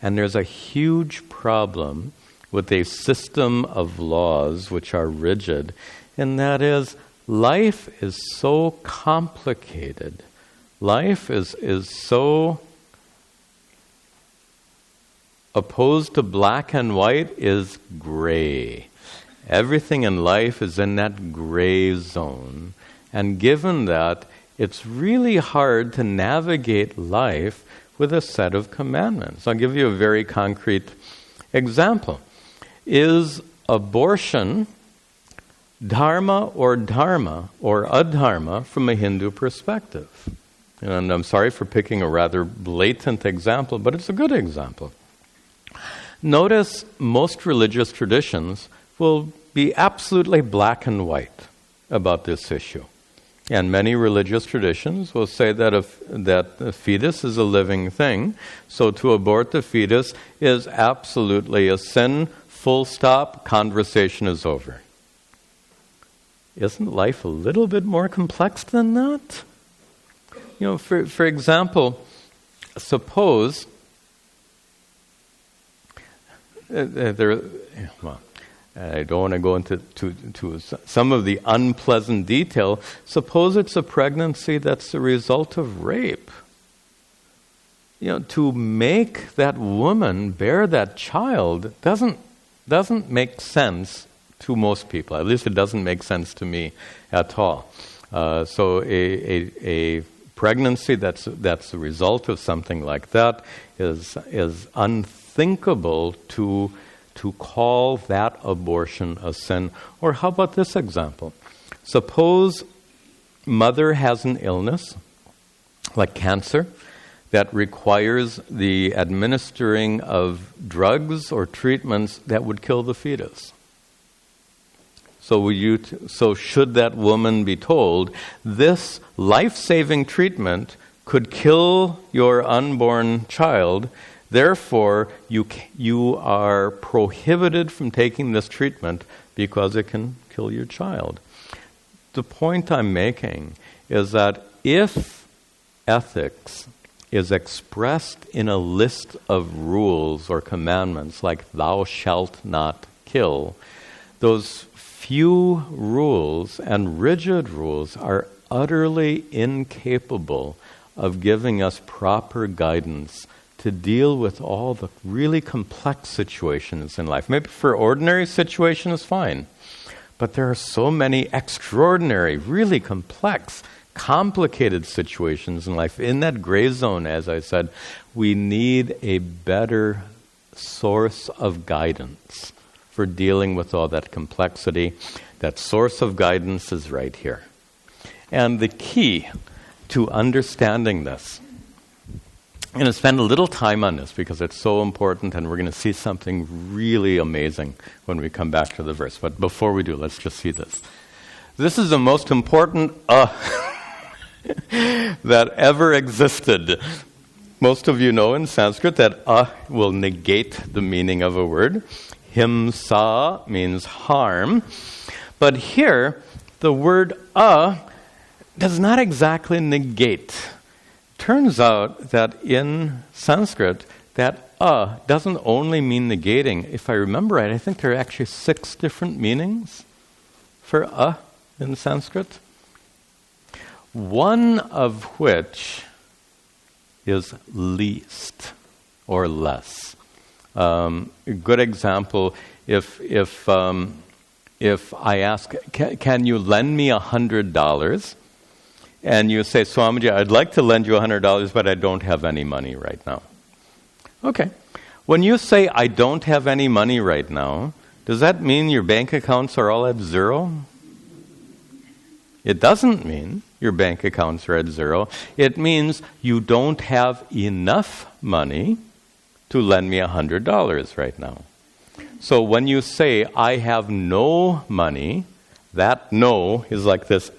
Speaker 1: And there's a huge problem with a system of laws which are rigid, and that is, life is so complicated. Life is so opposed to black and white is gray. Everything in life is in that gray zone. And given that, it's really hard to navigate life with a set of commandments. I'll give you a very concrete example. Is abortion dharma or adharma from a Hindu perspective? And I'm sorry for picking a rather blatant example, but it's a good example. Notice most religious traditions will be absolutely black and white about this issue. And many religious traditions will say that the fetus is a living thing, so to abort the fetus is absolutely a sin, full stop, conversation is over. Isn't life a little bit more complex than that? For example, suppose I don't want to go into to some of the unpleasant detail. Suppose it's a pregnancy that's the result of rape. To make that woman bear that child doesn't make sense to most people. At least it doesn't make sense to me at all. So a pregnancy that's the result of something like that is unthinkable to call that abortion a sin. Or how about this example? Suppose mother has an illness, like cancer, that requires the administering of drugs or treatments that would kill the fetus. So should that woman be told, this life-saving treatment could kill your unborn child, therefore you are prohibited from taking this treatment because it can kill your child. The point I'm making is that if ethics is expressed in a list of rules or commandments like thou shalt not kill, those few rules and rigid rules are utterly incapable of giving us proper guidance to deal with all the really complex situations in life. Maybe for ordinary situations, fine. But there are so many extraordinary, really complex, complicated situations in life. In that gray zone, as I said, we need a better source of guidance for dealing with all that complexity. That source of guidance is right here. And the key to understanding this, I'm going to spend a little time on this because it's so important, and we're going to see something really amazing when we come back to the verse. But before we do, let's just see this. This is the most important that ever existed. Most of you know in Sanskrit that will negate the meaning of a word. Himsa means harm. But here, the word does not exactly negate. Turns out that in Sanskrit, that doesn't only mean negating. If I remember right, I think there are actually 6 different meanings for in Sanskrit. One of which is least or less. A good example, if I ask, can you lend me $100? And you say, Swamiji, I'd like to lend you $100, but I don't have any money right now. Okay. When you say, I don't have any money right now, does that mean your bank accounts are all at zero? It doesn't mean your bank accounts are at zero. It means you don't have enough money to lend me $100 right now. So when you say, I have no money, that no is like this,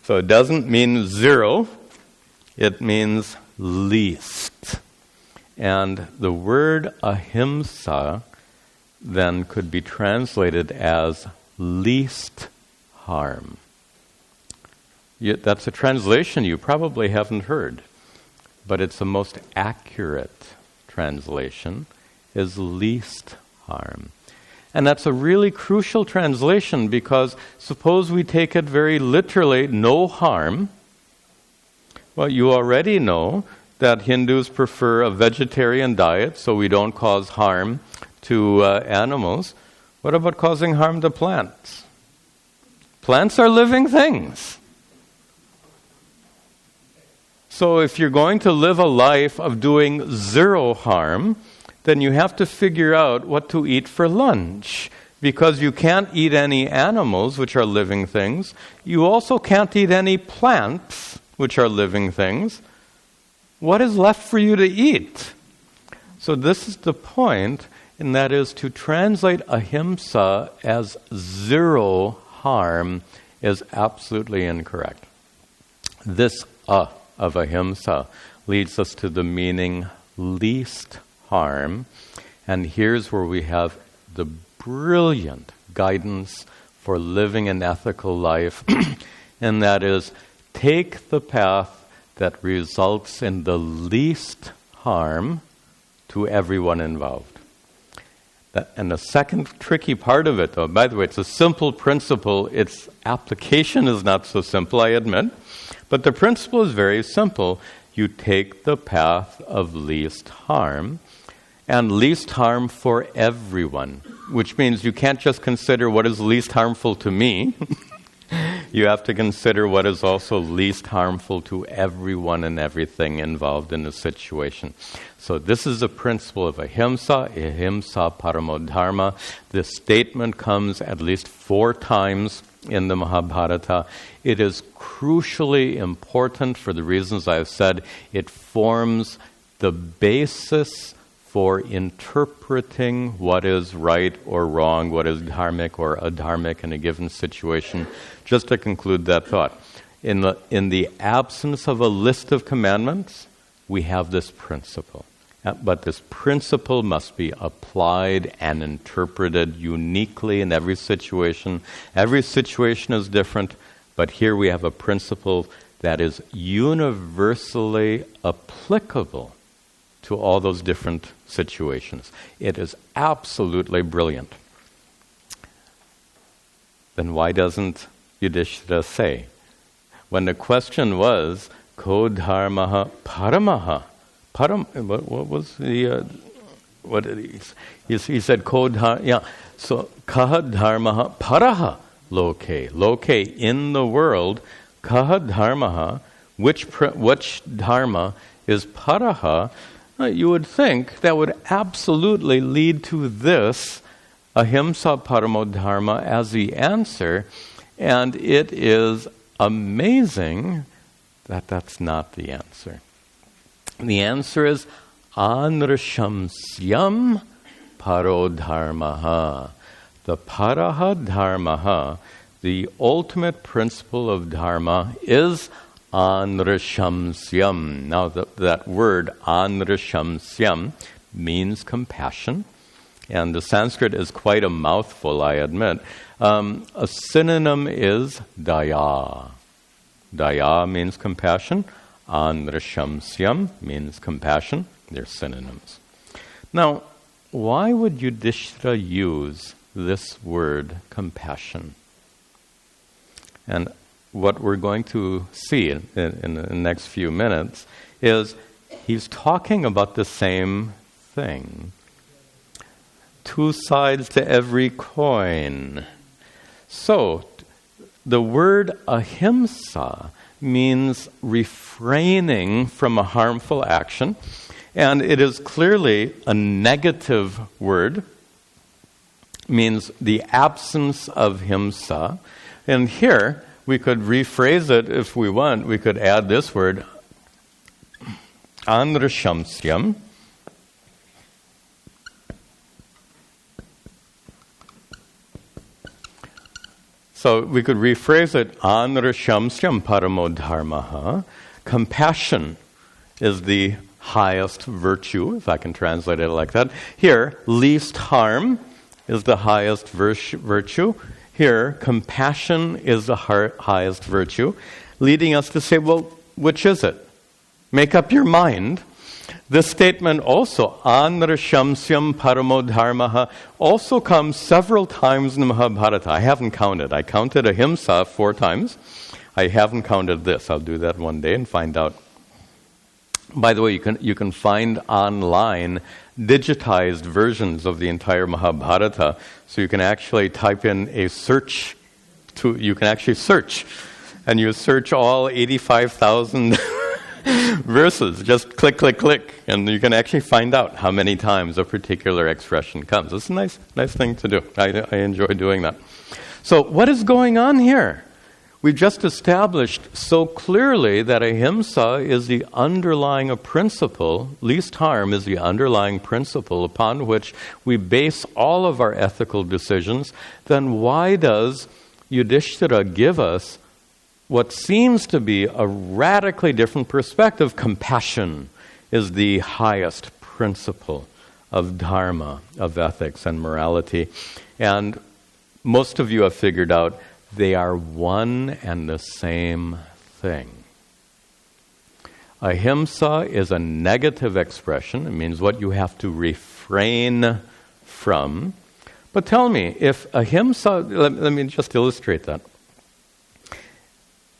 Speaker 1: So it doesn't mean zero, it means least. And the word ahimsa then could be translated as least harm. That's a translation you probably haven't heard, but it's the most accurate translation, is least harm. And that's a really crucial translation because suppose we take it very literally, no harm. Well, you already know that Hindus prefer a vegetarian diet, so we don't cause harm to animals. What about causing harm to plants? Plants are living things. So if you're going to live a life of doing zero harm, then you have to figure out what to eat for lunch. Because you can't eat any animals, which are living things. You also can't eat any plants, which are living things. What is left for you to eat? So this is the point, and that is to translate ahimsa as zero harm is absolutely incorrect. This of ahimsa leads us to the meaning least harm, and here's where we have the brilliant guidance for living an ethical life, and that is take the path that results in the least harm to everyone involved. And the second tricky part of it, though, by the way, it's a simple principle. Its application is not so simple, I admit, but the principle is very simple. You take the path of least harm, and least harm for everyone, which means you can't just consider what is least harmful to me. You have to consider what is also least harmful to everyone and everything involved in the situation. So this is the principle of ahimsa paramo dharma. This statement comes at least 4 times in the Mahabharata. It is crucially important for the reasons I've said. It forms the basis for interpreting what is right or wrong, what is dharmic or adharmic in a given situation. Just to conclude that thought, in the absence of a list of commandments, we have this principle. But this principle must be applied and interpreted uniquely in every situation. Every situation is different, but here we have a principle that is universally applicable to all those different situations. It is absolutely brilliant. Then why doesn't Yudhishthira say? When the question was, ko dharmaha paramaha, what was the, what did he said, ko dharma, yeah, so kaha dharmaha paraha loke, in the world, kaha dharmaha, which dharma is paraha. You would think that would absolutely lead to this, ahimsa paramo dharma, as the answer, and it is amazing that that's not the answer. The answer is anrashamsyam paro dharmaha. The paraha dharmaha, the ultimate principle of dharma, is anrashamsyam. Now that word anrashamsyam means compassion, and the Sanskrit is quite a mouthful, I admit. A synonym is daya. Daya means compassion. Anrashamsyam means compassion. They're synonyms. Now, why would Yudhishthira use this word, compassion? And what we're going to see in the next few minutes is he's talking about the same thing. Two sides to every coin. So, the word ahimsa means refraining from a harmful action, and it is clearly a negative word, means the absence of himsa. And here, we could rephrase it if we want. We could add this word, anrashamsyam. So we could rephrase it, anrashamsyam paramo dharmaha. Compassion is the highest virtue, if I can translate it like that. Here, least harm is the highest virtue. Here, compassion is the highest virtue, leading us to say, well, which is it? Make up your mind. This statement also, anrashamsyam paramo dharmaha, also comes several times in the Mahabharata. I haven't counted. I counted ahimsa 4 times. I haven't counted this. I'll do that one day and find out. By the way, you can find online digitized versions of the entire Mahabharata, so you can actually type in a search. You can actually search, and you search all 85,000 verses. Just click, click, click, and you can actually find out how many times a particular expression comes. It's a nice thing to do. I enjoy doing that. So what is going on here? We just established so clearly that ahimsa is the underlying principle, least harm is the underlying principle upon which we base all of our ethical decisions. Then why does Yudhishthira give us what seems to be a radically different perspective? Compassion is the highest principle of dharma, of ethics and morality. And most of you have figured out they are one and the same thing. Ahimsa is a negative expression. It means what you have to refrain from. But tell me, if ahimsa, let me just illustrate that.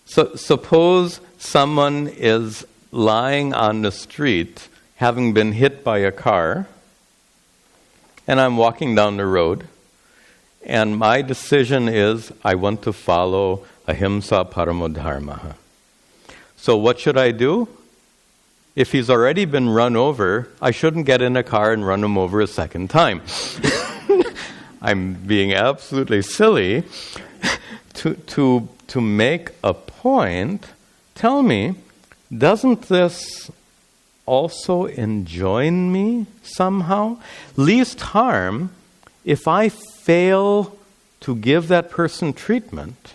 Speaker 1: So suppose someone is lying on the street, having been hit by a car, and I'm walking down the road, and my decision is I want to follow ahimsa paramo dharmaha. So what should I do? If he's already been run over, I shouldn't get in a car and run him over a second time. I'm being absolutely silly. To make a point, tell me, doesn't this also enjoin me somehow? Least harm, if I fail to give that person treatment,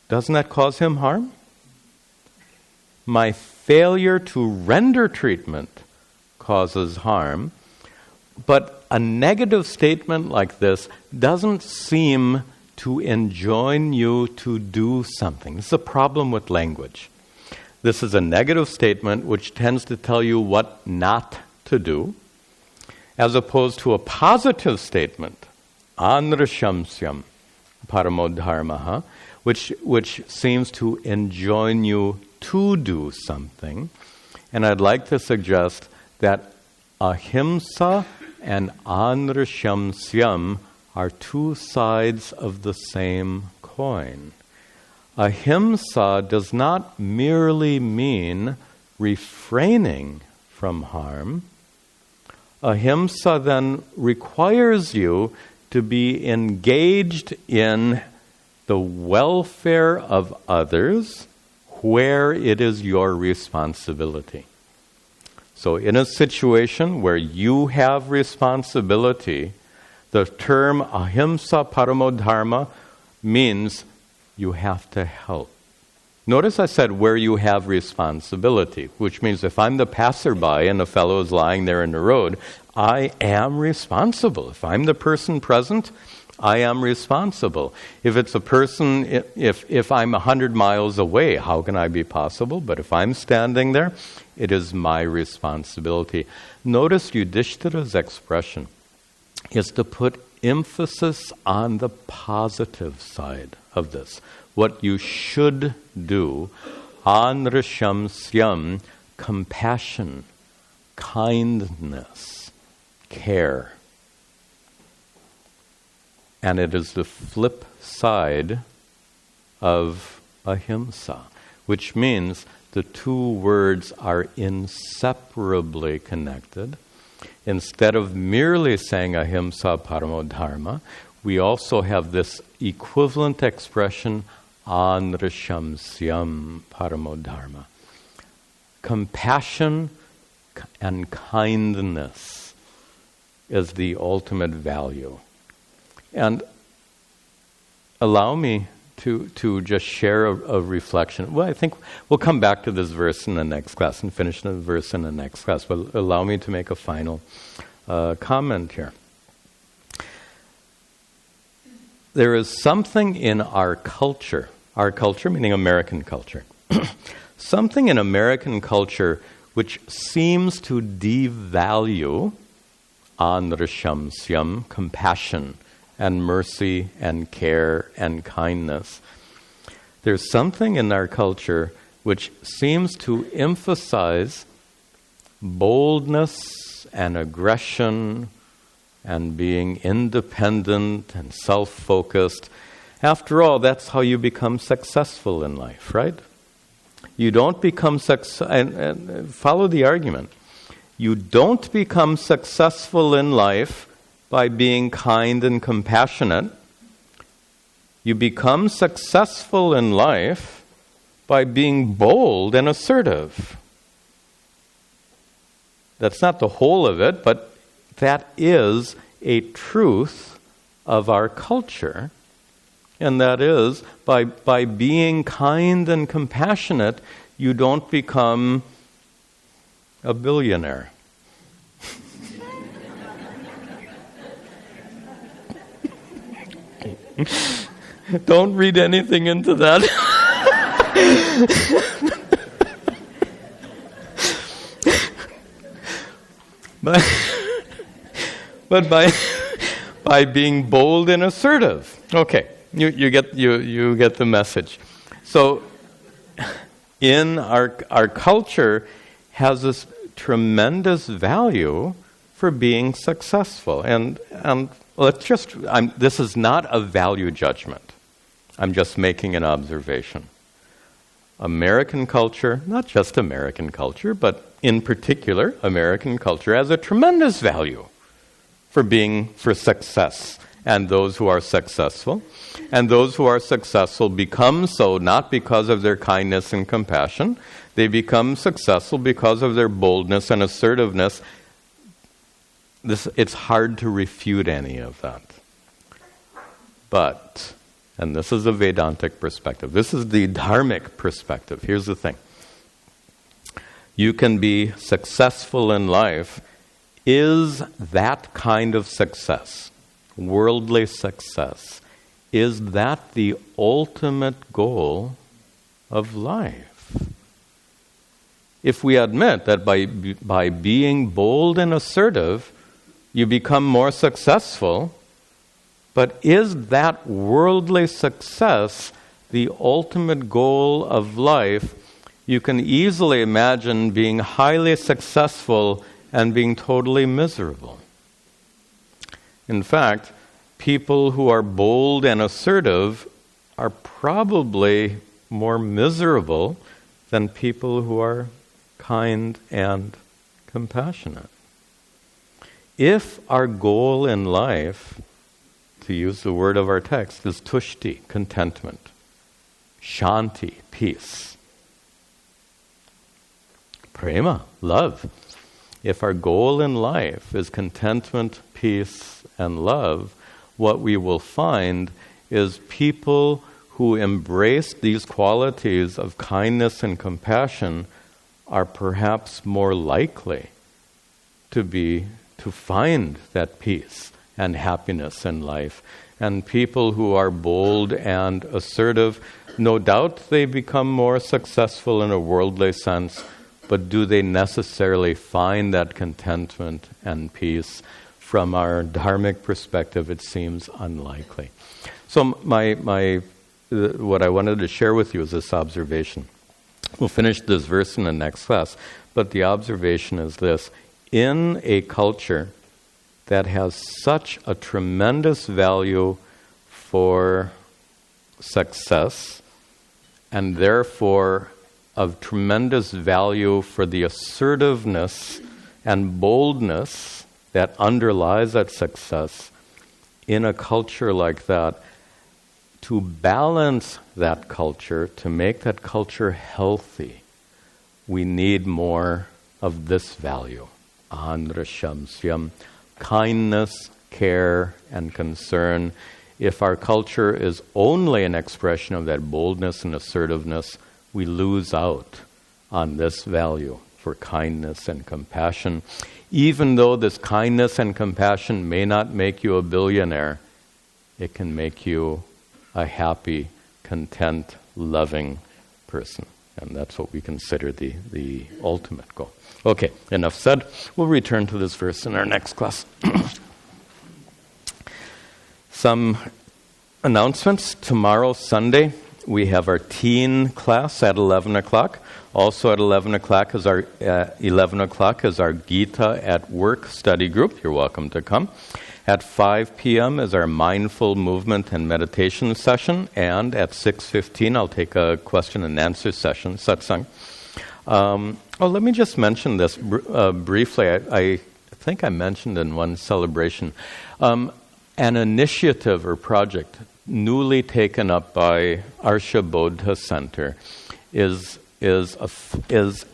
Speaker 1: doesn't that cause him harm? My failure to render treatment causes harm, but a negative statement like this doesn't seem to enjoin you to do something. This is a problem with language. This is a negative statement which tends to tell you what not to do, as opposed to a positive statement, anrashamsyam paramodharmaha, which seems to enjoin you to do something. And I'd like to suggest that ahimsa and anrashamsyam are two sides of the same coin. Ahimsa does not merely mean refraining from harm. Ahimsa then requires you to be engaged in the welfare of others where it is your responsibility. So in a situation where you have responsibility, the term ahimsa paramodharma means you have to help. Notice I said where you have responsibility, which means if I'm the passerby and a fellow is lying there in the road, I am responsible. If I'm the person present, I am responsible. If it's a person, if I'm 100 miles away, how can I be possible? But if I'm standing there, it is my responsibility. Notice Yudhishthira's expression is to put emphasis on the positive side of this. What you should do, anrashamsyam, compassion, kindness, care. And it is the flip side of ahimsa, which means the two words are inseparably connected. Instead of merely saying ahimsa paramodharma, we also have this equivalent expression, anrashamsyam paramodharma. Compassion and kindness is the ultimate value. And allow me to just share a reflection. Well, I think we'll come back to this verse in the next class and finish the verse in the next class, but allow me to make a final comment here. There is something in our culture meaning American culture, something in American culture which seems to devalue anrashamsyam, compassion, and mercy, and care, and kindness. There's something in our culture which seems to emphasize boldness and aggression and being independent and self-focused. After all, that's how you become successful in life, right? You don't become and follow the argument. You don't become successful in life by being kind and compassionate. You become successful in life by being bold and assertive. That's not the whole of it, but that is a truth of our culture. And that is, by being kind and compassionate, you don't become a billionaire. Don't read anything into that. but by being bold and assertive. Okay, you get the message. So in our culture has this tremendous value for being successful. And this is not a value judgment. I'm just making an observation. American culture, not just American culture, but in particular, American culture has a tremendous value for success and those who are successful. And those who are successful become so not because of their kindness and compassion. They become successful because of their boldness and assertiveness. It's hard to refute any of that. But, and this is the Vedantic perspective, this is the dharmic perspective. Here's the thing. You can be successful in life. Is that kind of success, worldly success, is that the ultimate goal of life? If we admit that by being bold and assertive, you become more successful, but is that worldly success the ultimate goal of life? You can easily imagine being highly successful and being totally miserable. In fact, people who are bold and assertive are probably more miserable than people who are kind and compassionate. If our goal in life, to use the word of our text, is tushti, contentment, shanti, peace, prema, love. If our goal in life is contentment, peace, and love, what we will find is people who embrace these qualities of kindness and compassion are perhaps more likely to find that peace and happiness in life. And people who are bold and assertive, no doubt they become more successful in a worldly sense, but do they necessarily find that contentment and peace? From our dharmic perspective, it seems unlikely. So what I wanted to share with you is this observation. We'll finish this verse in the next class, but the observation is this. In a culture that has such a tremendous value for success, and therefore of tremendous value for the assertiveness and boldness that underlies that success, in a culture like that, to balance that culture, to make that culture healthy, we need more of this value. Andrashamsyam, kindness, care, and concern. If our culture is only an expression of that boldness and assertiveness, we lose out on this value for kindness and compassion. Even though this kindness and compassion may not make you a billionaire, it can make you a happy, content, loving person. And that's what we consider the ultimate goal. Okay, enough said. We'll return to this verse in our next class. Some announcements. Tomorrow, Sunday, we have our teen class at 11 o'clock. Also at 11 o'clock is our Gita at Work study group. You're welcome to come. At 5 p.m. is our mindful movement and meditation session. And at 6:15, I'll take a question and answer session, satsang. Let me just mention this briefly. I think I mentioned in one celebration. An initiative or project newly taken up by Arsha Bodha Center is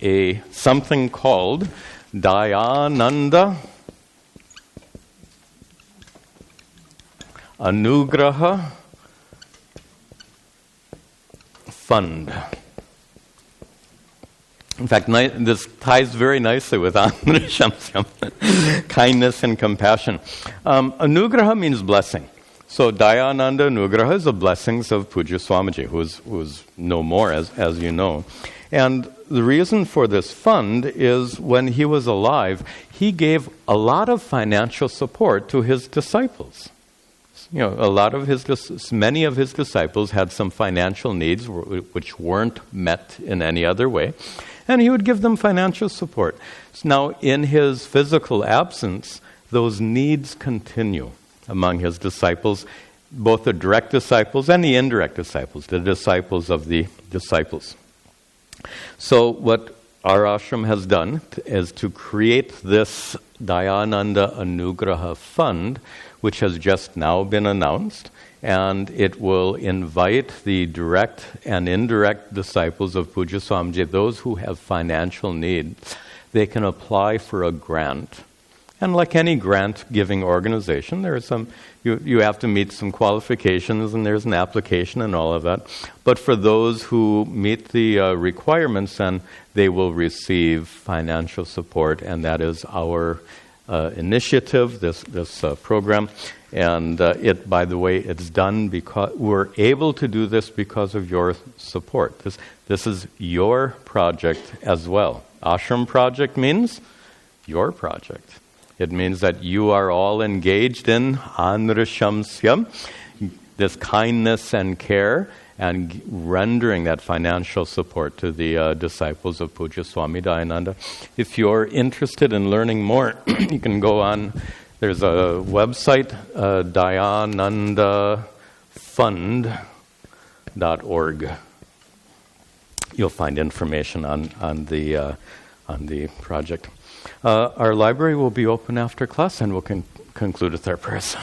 Speaker 1: a something called Dayananda Anugraha Fund. In fact, this ties very nicely with kindness and compassion. Anugraha means blessing. So Dayananda Anugraha is the blessings of Puja Swamiji, who's no more, as you know. And the reason for this fund is when he was alive, he gave a lot of financial support to his disciples. You know, many of his disciples had some financial needs which weren't met in any other way, and he would give them financial support. So now, in his physical absence, those needs continue among his disciples, both the direct disciples and the indirect disciples, the disciples of the disciples. So what our ashram has done is to create this Dayananda Anugraha Fund, which has just now been announced, and it will invite the direct and indirect disciples of Puja Swamiji, those who have financial need. They can apply for a grant. And like any grant-giving organization, there are some you have to meet some qualifications, and there's an application and all of that. But for those who meet the requirements, then they will receive financial support, and that is our initiative, this program. And it, by the way, it's done because we're able to do this because of your support. This is your project as well. Ashram project means your project. It means that you are all engaged in anrashamsya, this kindness and care, and rendering that financial support to the disciples of Puja Swami Dayananda. If you're interested in learning more, you can go on. There's a website, dayanandafund.org. You'll find information on the project. Our library will be open after class, and we'll conclude with our prayers.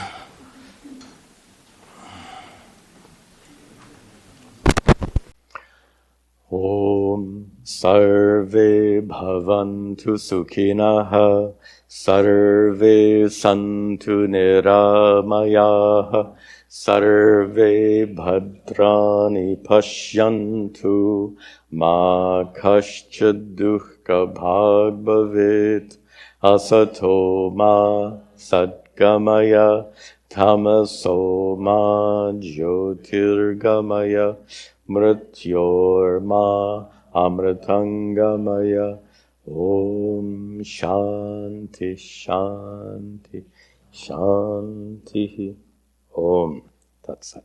Speaker 1: Om Sarve Bhavantu Sukhinaha Sarve Santu Niramayaha Sarve Bhadrani Pashyantu Ma Kaschid Dukkha Bhag Bhavet Asato Ma Satgamaya Tamaso Ma Jyotirgamaya Mrityorma Amritangamaya. Om Shanti Shanti Shanti. Om Tat Sat.